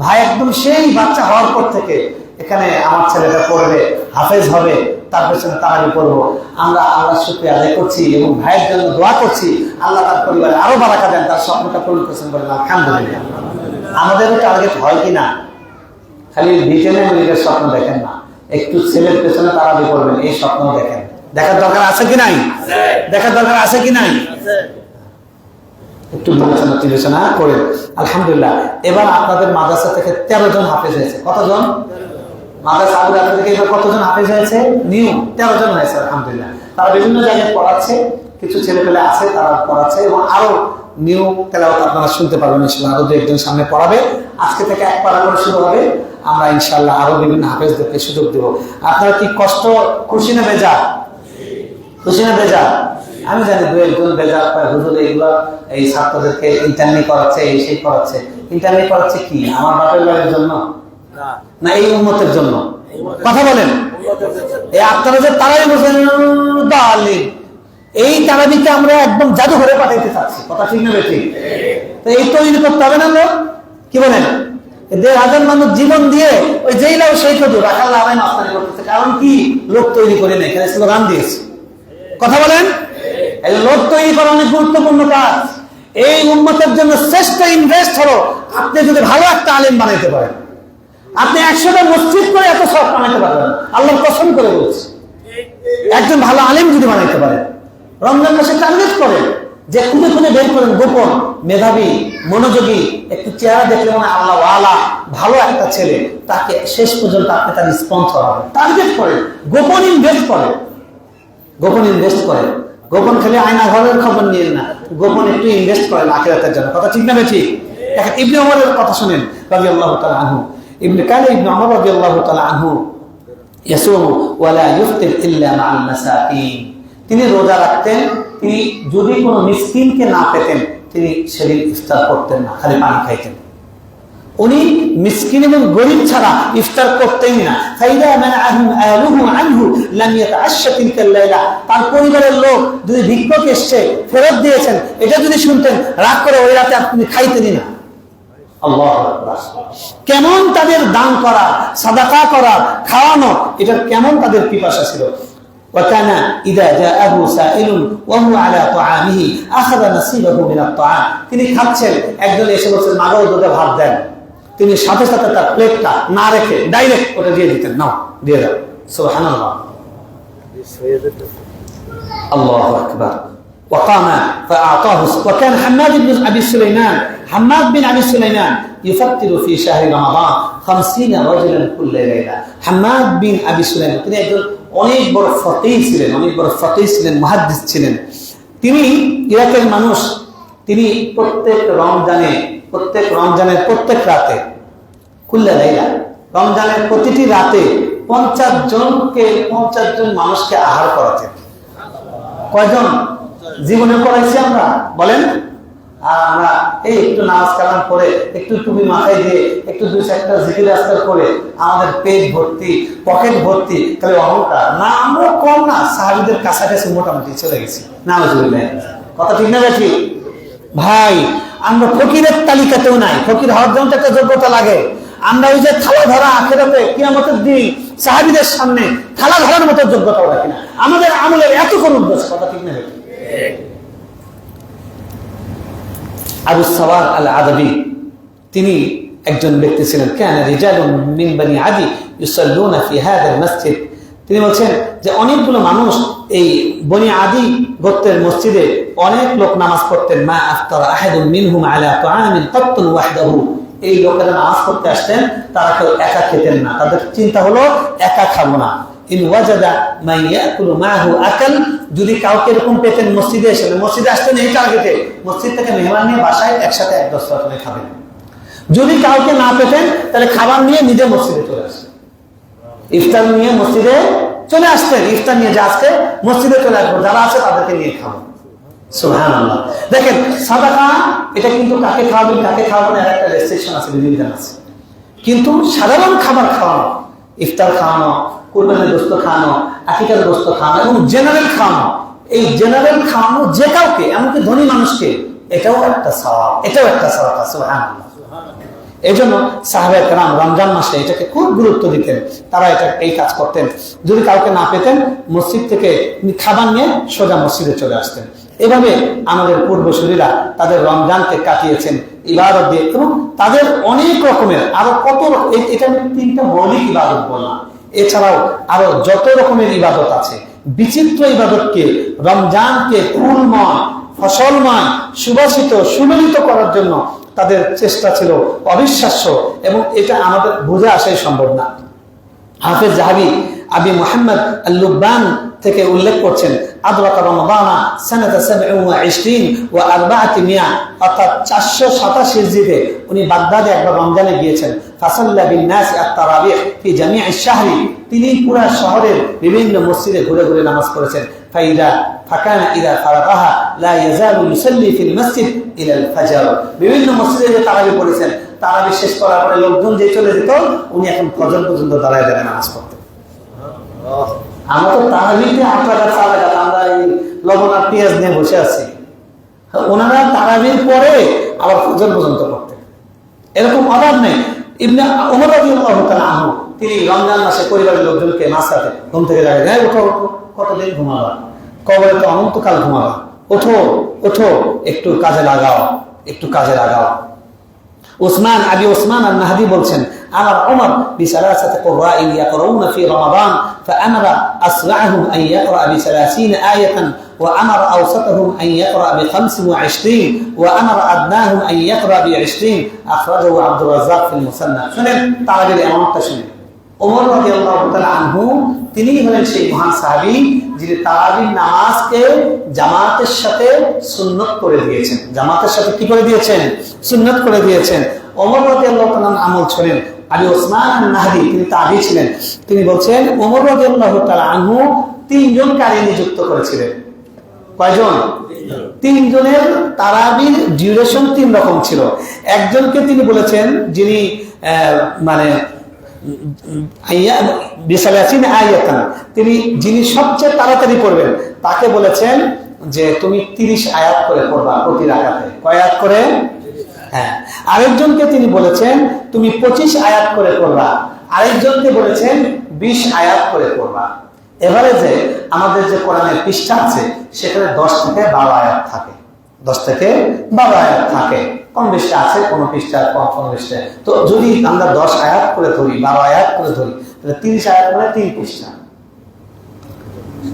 ভাই একদম সেই বাচ্চা হওয়ার পর থেকে এখানে আমার ছেলেটা পড়বে, হাফেজ হবে, তার পেছনে তারাবি পড়বো। আমরা আল্লাহর শুকরিয়া আদায় করছি এবং ভাইয়ের জন্য দোয়া করছি আল্লাহ তার পরিবারে আরো বারাকা দেন, তার স্বপ্নটা পূরণ করছেন বলেন আলহামদুলিল্লাহ। আমাদেরও টার্গেট হয় কিনা? খালি ব্রিটেনে আমেরিকার স্বপ্ন দেখেন না, একটু ছেলের পেছনে তারাবি পড়বেন, এই স্বপ্ন দেখেন। দেখার দরকার আছে কি নাই? দেখার দরকার আছে কি নাই? একটু বিবেচনা করে। আলহামদুলিল্লাহ, এবার আপনাদের মাদ্রাসা থেকে 13 জন হাফেজ হয়েছে। কতজন? মাদ্রাসা আবুল থেকে এবার কতজন হাফেজ হয়েছে? নিউ 13 জন হয়েছে। আলহামদুলিল্লাহ, তারা বিভিন্ন জায়গায় পড়াচ্ছে, কিছু ছেলে পেলে আছে তারা পড়াচ্ছে এবং আরো নিউ তেলাওয়াত আপনারা শুনতে পারবেন ইনশাআল্লাহ। আরো 2-1 সামনে পড়াবে। আজকে থেকে 1 পারা করে শুরু হবে। আমরা ইনশাআল্লাহ আরো বিভিন্ন হাফেজদেরকে সুযোগ দেব। আপনারা কি কষ্ট, খুশি না বেজার? খুশি না বেজার? আমি জানি 2-1 জন বেজার পায়, হুজুর এইগুলো এই ছাত্রদেরকে ইন্টারনি করাচ্ছে, এই সেই করাচ্ছে। ইন্টারনি করাচ্ছে কি আমার বাপের বাড়ির জন্য না এই উম্মতের জন্য? কথা বলেন। এই আপনারা যে তারাই বলছেন এই তারাবিকে আমরা একদম জাদুঘরে পাঠাইতে চাচ্ছি। কথা ঠিক না বেঠিক? তো এই তৈরি করতে হবে না লোক? কি বলেন? 1,500 মানুষ জীবন দিয়ে ওই যেই লাভ সেই কত রাখার লাভ নষ্টানি করতেছে। কারণ কি? লোক তৈরি করে নেই, এখানে স্লোগান দিয়েছে। কথা বলেন। এই লোক তৈরি করা অনেক গুরুত্বপূর্ণ কাজ। এই উম্মতের জন্য শ্রেষ্ঠ ইনভেস্ট হলো আপনি যদি ভালো একটা আলেম বানাইতে পারেন। আপনি 100টা মসজিদ করে এত সব বানাইতে পারবেন, আল্লাহর কসম করে বলছি। একজন ভালো আলেম যদি বানাইতে পারেন, রমজান মাসে টার্গেট করেন যে খুঁজে খুঁজে বের করেন গোপন, মেধাবী, মনোযোগী, একটু চেহারা দেখলে মানে আল্লাহ ওয়ালা ভালো একটা ছেলে, তাকে শেষ পর্যন্ত আপনি তার স্পন্সর হবেন। টার্গেট করেন, গোপন ইনভেস্ট করেন, গোপন ইনভেস্ট করেন। গোপন খালি আয়না ঘরের খবর নিয়ে না, গোপন একটু ইনভেস্ট করেন আখিরাতের জন্য। কথা ঠিক না বেঠিক? দেখেন ইবনে ওমরের কথা শুনেন রাদিয়াল্লাহু তাআলা আনহু, ইবনে ওমর রাদিয়াল্লাহু তাআলা আনহু ইয়াসুমু ওয়া লা ইফতির ইল্লা মা'আল মাসাকিন, তিনি রোজা রাখতেন, তিনি যদি কোনো মিসকিনকে না পেতেন তিনি সেদিন ইফতার করতেন না, খালি পানি খাইতেন। উনি মিসকিন এবং গরিব ছাড়া ইফতার করতেন না। ফাইদা মানআহুম আলুহু আনহু লাম ইয়াতাআশা তিলকা লাইলা, তার পরিবারের লোক যদি ভিক্ষুক এসে ফেরত দিয়েছেন এটা যদি শুনতেন রাগ করে ওই রাতে আপনি খাইতেনই না। আল্লাহু আকবার, কেমন তাদের দান করা, সাদাকা করা, খাওয়ানো, এটা কেমন তাদের পিপাসা ছিল। وكان إذا جاءه سائل وهو على طعامه أخذ نصيبه من الطعام, তিনি খাচ্ছেন, একজন এসে বলছেন মাগো দুটো ভাত দেন, তিনি সাথে সাথে তার প্লেটটা না রেখে ডাইরেক্ট ওটা দিয়ে দিতেন, নাও দিয়ে দাও। সুবহানাল্লাহ, আল্লাহু আকবার। وقام فأعطاه. وكان حماد بن أبي سليمان يفطر في شهر رمضان 50 رجلا كل ليلة. حماد بن أبي سليمان তিনি একজন অনেক বড় ফকিহ ছিলেন, মুহাদ্দিস ছিলেন। তিনি ইরাকের মানুষ। তিনি প্রত্যেক রমজানের প্রত্যেক রাতে কুল্লা লাইলা, রমজানের প্রতিটি রাতে 50 জন মানুষকে আহার করাতেন। কয়জন জীবনে করাইছি আমরা বলেন? আর আমরা এই একটু নামাজ কালাম করে, একটু টুপি মাথায় দিয়ে, একটু 2-4টা জিকির আজকার করে আমাদের পেট ভর্তি, পকেট ভর্তি, তাহলে অহংকার না? আমরা কম না, সাহাবীদের কাছাকাছি মোটামুটি চলে গেছি। নাউজুবিল্লাহ, কথা ঠিক না ঠিক? ভাই আমরা ফকিরের তালিকাতেও নাই। ফকির হওয়ার জন্য একটা যোগ্যতা লাগে। আমরা ওই যে থালা ধরা আখিরাতে কিয়ামতের দিন সাহাবীদের সামনে থালা ধরার মতো যোগ্যতাও রাখি না। আমাদের আমলের এত কোন উদ্দেশ্য, কথা ঠিক না ঠিক? আবু সাওয়ার আল আদাবি তিনি একজন ব্যক্তি ছিলেন। কানা রিজালুন মিন বনি আদি ইউসাল্লুনা ফি হাযাল মসজিদ, তিনি বলছেন যে অনেকগুলো মানুষ এই বনি আদি গোত্রের মসজিদে অনেক লোক নামাজ পড়তেন। মা আফতারা আহাদুন মিনহুম আলা তাআমিন কাত্তুন ওয়াহদাহু, এই লোকেরা নামাজ পড়তে আসতেন, তারা কেউ একা খেতেন না, তাদের চিন্তা হলো একা খাবো না। ইন ওয়াজাদা মান ইয়াকুলু মাহু আকাল, যদি কাউকে এরকম পেতেন মসজিদে এসে, মসজিদে আসতেন এই টার্গেটে, মসজিদ থেকে মেহমান নিয়ে বাসায় একসাথে 1-10 করে খাবেন। যদি কাউকে না পেতেন তাহলে খাবার নিয়ে নিজে মসজিদে চলে আসতেন, ইফতার নিয়ে মসজিদে চলে আসতেন, ইফতার নিয়ে যে আজকে মসজিদে চলে আসবো, যারা আছে তাদেরকে নিয়ে খাবো। সুবহানাল্লাহ, দেখেন সাদাকা এটা কিন্তু কাকে খাওয়াবেন কাকে খাওয়াবেন এর একটা রেস্ট্রিকশন আছে, বিধিবিধান আছে। কিন্তু সাধারণ খাবার খাওয়ানো, ইফতার খাওয়ানো, কুরবানির গোশত খাওয়ানো, আকিকার গোশত খাওয়ানো এবং জেনারেল খাওয়ানো, এই জেনারেল খাওয়ানো যে কাউকে, এমনকি ধনী মানুষকে, এটাও একটা সওয়াব, এটাও একটা সাদাকা। সুবহানাল্লাহ, এই জন্য সাহাবায়ে কেরাম রমজান মাসে এটাকে খুব গুরুত্ব দিতেন, তারা এই কাজ করতেন। যদি কাউকে না পেতেন মসজিদ থেকে খাবার নিয়ে সোজা মসজিদে চলে আসতেন। এভাবে আমাদের পূর্বসূরীরা তাদের রমজানকে কাটিয়েছেন ইবাদত দিয়ে, এবং তাদের অনেক রকমের আরো কত, এটা আমি 3টা মৌলিক ইবাদত বললাম, এছাড়াও আরো যত রকমের ইবাদত আছে, বিচিত্র ইবাদতকে, রমজানকে ফুলময়, ফসলময়, সুবাসিত, সুমিলিত করার জন্য তাদের চেষ্টা ছিল অবিশ্বাস্য, এবং এটা আমাদের বুঝে আসাই সম্ভব না। হাফেজ জাহাবি আবি মুহাম্মদ আল-লুব্বান থেকে উল্লেখ করছেন, আদরাকা রমাদানা সানাতা 27 ওয়া 400, অর্থাৎ 487 হিজরিতে উনি বাগদাদে একবার রমজানে গিয়েছেন। ফাসাল্লা বিন নাস আত-তারাবিহ ফি জামি' আশ-শাহরি, তিনি পুরো শহরের বিভিন্ন মসজিদে ঘুরে ঘুরে নামাজ পড়েছেন। ফাইদা ফাকানা ইদা ফারাগাহা লা ইয়াজালু ইউসাল্লি ফিল মসজিদ ইলা আল-ফাজর, বিভিন্ন মসজিদে যে তারাবি পড়েছেন, তারাবি শেষ করার পরে লোকজন যে চলে যেত, উনি এখন ফজর পর্যন্ত দাঁড়ায় দাঁড়ায় নামাজ পড়তেন। আমরা তো তারাবিতে 8 রাকাত 4 রাকাত, আমরা এই লবণ আর পেঁয়াজ নিয়ে বসে আছি, ওনারা তারাবির পরে আবার ফজর পর্যন্ত পড়তেন। এরকম অভাব নেই। ইবনে ওমর রাদিয়াল্লাহু তাআলা আনহু তিনি রমজান মাসে পরিবারের লোকজনকে মাসরাতে ঘুম থেকে জাগায়, ওঠো কতদিন ঘুমাবা, কবরে তো অনন্তকাল ঘুমাবা, ওঠো ওঠো, একটু কাজে লাগাও, একটু কাজে লাগাও। উসমান আবি উসমান আল-নাহদি বলছেন, আমার ওমর বিসালাসাতি কুরআইন ইয়াকরাউনা ফি রমাদান ফাআমারা আসরাহুম আন ইয়াকরা বি30 আয়াতান ওয়া আমারা আওসাতাহুম আন ইয়াকরা বি25 ওয়া আমারা আদনাহুম আন ইয়াকরা বি20, আখরাজাহু আব্দুর রাজ্জাক ফিল মুসান্নাফ। শুনেন তারাবির এমনটা শুনেন, ওমর রাদিয়াল্লাহু তাআলা আনহু তিনি হলেন সেই মহান সাহাবী যিনি তারাবির নামাজকে জামাতের সাথে সুন্নত করে দিয়েছেন। জামাতের সাথে কি করে দিয়েছেন? সুন্নত করে দিয়েছেন। ওমর রাদিয়াল্লাহু তাআলা আমল ছিলেন। আবু ওসমান আন-নাহদি তিনি তাবী ছিলেন। তিনি বলছেন ওমর রাদিয়াল্লাহু তাআলা আনহু তিনজন কারি নিযুক্ত করেছিলেন। কয়জন? তিনজনের তারাবির ডিউরেশন তিন রকম ছিল। একজনকে তিনি বলেছেন যিনি মানে তিনি যিনি সবচেয়ে তাড়াতাড়ি পড়বেন তাকে বলেছেন যে তুমি 30 আয়াত করে পড়বা প্রতি রাকাতে। কয় আয়াত করে? হ্যাঁ। আরেকজনকে তিনি বলেছেন তুমি 25 আয়াত করে পড়বা। আরেকজনকে বলেছেন 20 আয়াত করে পড়বা। এভারেজে আমাদের যে কোরআনের পৃষ্ঠা আছে সেখানে 10 থেকে 12 আয়াত থাকে। 10 থেকে 12 আয়াত থাকে। কম বেশি আছে, কোন পৃষ্ঠা কম বেশি। তো যদি আমরা 10 আয়াত করে ধরি, 12 আয়াত করে ধরি, তাহলে 30 আয়াত করে 3 পৃষ্ঠা।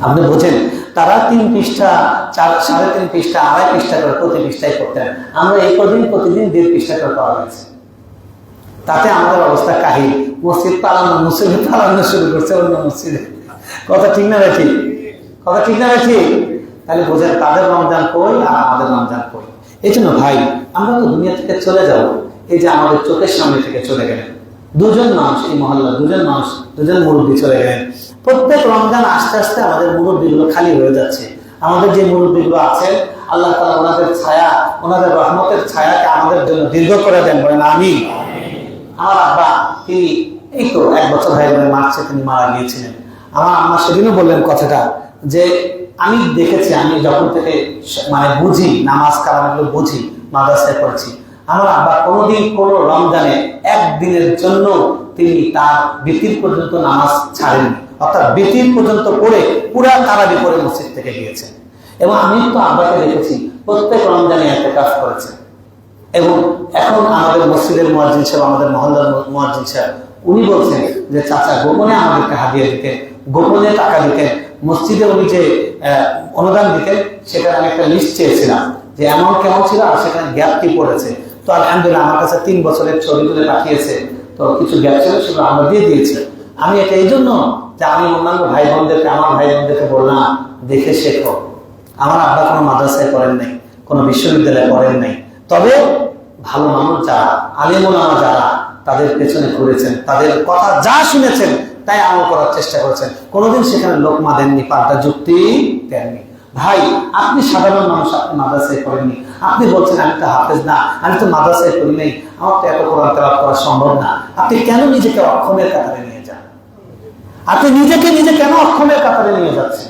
আপনি বোঝেন, তারা 3 পৃষ্ঠা, 3.5 পৃষ্ঠা, 2.5 পৃষ্ঠা করে প্রতি পৃষ্ঠায় করতেন। আমরা এই প্রতিদিন 1.5 পৃষ্ঠা করে পাওয়া গেছে। তাতে আমাদের অবস্থা কাহিল। মসজিদ পালানো শুরু করছে অন্য মসজিদে। কথা ঠিক না রাখি? কথা ঠিক না রাখি? তাহলে বোঝেন তাদের রমজান কই আর আমাদের রমজান কই। এই জন্য ভাই, আমরা তো দুনিয়া থেকে চলে যাব। এই যে আমাদের চোখের সামনে থেকে চলে গেলেন দুজন মানুষ, এই মহল্লা দুজন মুরব্বী চলে গেলেন। প্রত্যেক রমজান আস্তে আস্তে আমাদের মুরব্বীগুলো খালি হয়ে যাচ্ছে। আমাদের যে মুরব্বীগুলো আছে আল্লাহ তাআলা ওনাদের ছায়া, ওনাদের রহমতের ছায়াকে আমাদের জন্য দীর্ঘ করে দেন, বলেন আমিন। আমার আব্বা তিনি এই তো 1 বছর হয়ে গেল, মার্চে তিনি মারা গিয়েছিলেন। আমার আম্মা সেদিনও বললেন কথাটা যে আমি দেখেছি, আমি যখন থেকে মানে বুঝি, নামাজ কালামগুলো বুঝি, মাদ্রাসায় পড়েছি, আমার আব্বা কোনোদিন কোনো রমজানে একদিনের জন্য তিনি তার বিতির পর্যন্ত নামাজ ছাড়েননি। অর্থাৎ বিতির পর্যন্ত পড়ে পুরা তারাবি পড়ে মসজিদ থেকে গিয়েছেন। এবং আমি তো আব্বাকে দেখেছি প্রত্যেক রমজানে ইতিকাফ করেছেন। এবং এখন আমাদের মসজিদের মুয়াজ্জিন সাহেব, আমাদের মহল্লার মুয়াজ্জিন সাহেব, উনি বলছেন যে চাচা গোপনে আমাদেরকে হাদিয়া দিতেন, গোপনে টাকা দিতেন, মসজিদে উনি যে অনুদান দিতেন সেটা আমি একটা লিস্ট চেয়েছিলাম যে এমন কেমন ছিল আর সেখানে গ্যাপ কি পড়েছে। তো আলহামদুলিল্লাহ আমার কাছে 3 বছরের ছবি তুলে পাঠিয়েছে। তো কিছু গ্যাপ ছিল সেগুলো আমরা দিয়ে দিয়েছি। আমি এটা এই জন্য যে আমি অন্যান্য ভাই বোনদেরকে, আমার ভাই বোনদেরকে বললাম দেখে শেখো। আমার আব্বা কোনো মাদ্রাসায় পড়েন নাই, কোনো বিশ্ববিদ্যালয়ে পড়েন নাই, তবে ভালো মানুষ যারা, আলেম ওলামা যারা, তাদের পেছনে ঘুরেছেন, তাদের কথা যা শুনেছেন তাই আমল করার চেষ্টা করেছেন। কোনোদিন সেখানে লোকমা দেননি, পাল্টা যুক্তি দেননি। ভাই, আপনি সাধারণ মানুষ, আপনি মাদ্রাসায় পড়েননি, আপনি বলছেন আমি তো হাফেজ না, আমি তো মাদ্রাসায় পড়ি নাই, আমার তো এত কোরআন তেলাওয়াত করা সম্ভব না। আপনি কেন নিজেকে অক্ষমের কাতারে নিয়ে যান? আপনি নিজে কেন অক্ষমের কাতারে নিয়ে যাচ্ছেন?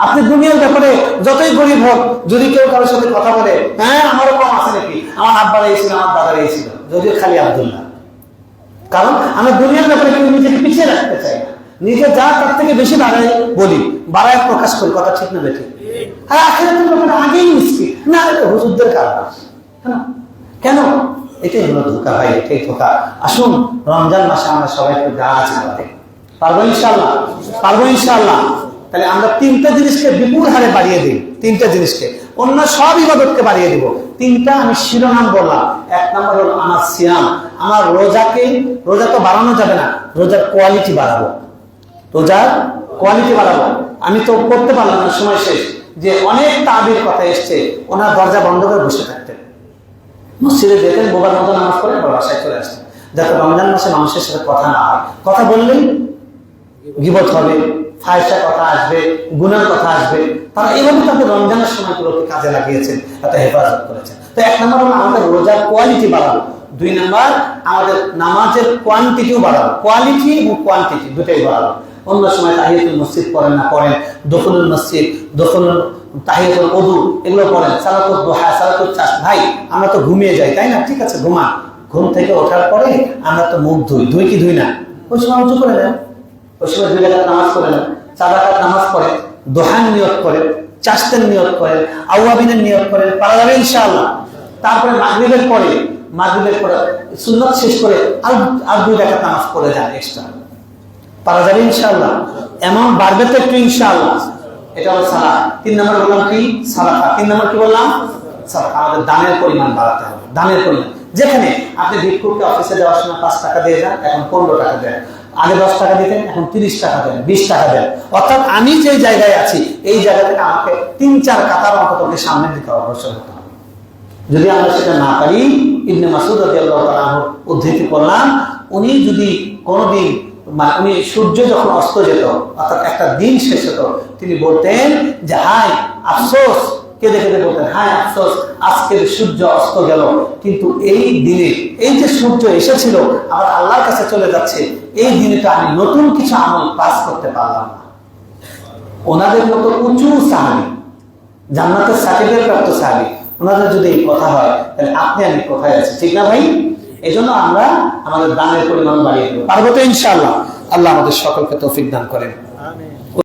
আপনি দুনিয়ার ব্যাপারে যতই গরিব হোক, যদি কেউ কারোর সাথে কথা বলে, হ্যাঁ আমারও কম আছে নাকি, আমার আব্বার এই ছিল, আমার দাদার এই ছিল, যদিও খালি আব্দুল্লাহ। কারণ আমরা দুনিয়ার ব্যাপারে কেউ নিজেকে পিছিয়ে রাখতে চাই না। নিজে যা তার থেকে বেশি বাড়ায় বলি, বাড়ায় প্রকাশ করি, কথা ঠিক না দেখি। আর আখিরাতের ব্যাপারে আগেই মিষ্টি না, এটা হুজুরদের কারণ। কেন? এটাই হলো ধোঁকা ভাই, এটাই ধোঁকা। আসুন রমজান মাসে আমরা সবাই একটু গাছ লাগাতে পারবো ইনশাআল্লাহ, পারবো ইনশাআল্লাহ। তাহলে আমরা 3টা জিনিসকে বিপুল হারে বাড়িয়ে দিই, 3টা জিনিসকে, অন্য সব ইবাদতকে বাড়িয়ে দিব। 3টা আমি শিরোনাম বললাম। 1 নম্বর হলো আমার সিয়াম, আমার রোজা তো বাড়ানো যাবে না, রোজার কোয়ালিটি বাড়াবো, রোজার কোয়ালিটি বাড়াবো। আমি তো করতে পারলাম না, সময় শেষ, যে অনেক তাবির কথা এসছে, ওনার দরজা বন্ধ করে বসে থাকতেন, মসজিদে যেতেন, বোবার মতো নামাজ পড়ে বাসায় চলে আসতেন, যাতে রমজান মাসে মানুষের সাথে কথা না হয়। কথা বললেই গীবত হবে, ফাহিশা কথা আসবে, গুনার কথা আসবে। তারা এইভাবে তাদের রমজানের সময়গুলোকে কাজে লাগিয়েছেন, তাতে হেফাজত করেছেন। তো 1 নম্বর হলো আমাদের রোজার কোয়ালিটি বাড়াবো। 2 নম্বর আমাদের নামাজের কোয়ান্টিটিও বাড়াবো, কোয়ালিটি এবং কোয়ান্টিটি দুটাই বাড়াবো। অন্য সময় তাহিয়াতুল মসজিদ পড়েন না, পড়েন দখলুল মসজিদ, দখলুল তাহিয়াতুল ওযু, এগুলো পড়েন, সালাতুল দুহা, সালাতুল চাষ। ভাই আমরা তো ঘুমিয়ে যাই, তাই না? ঠিক আছে, ঘুমান। ঘুম থেকে ওঠার পরে আমরা তো মুখ ধুই কি ধুই না? ওই সময় উঁচু করে নেন, ওই সময় 2 রাকাত নামাজ পড়ে নেন, 4 রাকাত নামাজ পড়ে, দোহান নিয়ত করে, চাষতের নিয়ত করে, আওয়াবিনের নিয়ত করে, পারা যাবে ইনশাআল্লাহ। তারপরে মাগরিবের পরে সুন্নাত শেষ করে আর 2 রাকাত নামাজ পড়ে যান এক্সট্রা, পারা যাবে ইনশাআল্লাহ। এমন বাড়বে তো একটু ইনশাআল্লাহ। এটা হলো সালাত। 3 নম্বর বললাম কি? সালাত। 3 নম্বর কি বললাম? সালাত। আমাদের দানের পরিমাণ বাড়াতে হবে, দানের পরিমাণ। যেখানে আপনি ভিক্ষুককে অফিসে যাওয়ার সময় 5 টাকা দিয়ে যান, এখন 15 টাকা দেন। আগে 10 টাকা দিতেন, এখন 30 টাকা দেন, 20 টাকা দেন। অর্থাৎ আমি যে জায়গায় আছি এই জায়গা থেকে আমাকে 3-4 কাতার অন্তত সামনের দিকে অগ্রসর হতে হবে। যদি আমরা সেটা না পারি, ইবনে মাসউদ রাদিয়াল্লাহু তাআলা আনহু উদ্ধৃতি করলাম, উনি যদি কোনদিন মানে উনি সূর্য যখন অস্ত যেত অর্থাৎ একটা দিন শেষ হতো, তিনি বলতেন যে হায় আফসোস, কেঁদে কেঁদে বলতেন হায় আফসোস, আজকের সূর্য অস্ত গেল, কিন্তু এই দিনে এই যে সূর্য এসেছিল আবার আল্লাহর কাছে চলে যাচ্ছে, এই দিনে তো আমি নতুন কিছু আমল পাস করতে পারলাম না। ওনাদের মতো উঁচু সাহাবী, জান্নাতের সার্টিফিকেট প্রাপ্ত সাহাবী, ওনাদের যদি এই কথা হয় তাহলে আপনি আমি কোথায় আছি, ঠিক না ভাই? এই জন্য আমরা আমাদের দানের পরিমাণ বাড়িয়ে দেবো, পারবো তো ইনশাআল্লাহ। আল্লাহ আমাদের সকলকে তৌফিক দান করেন।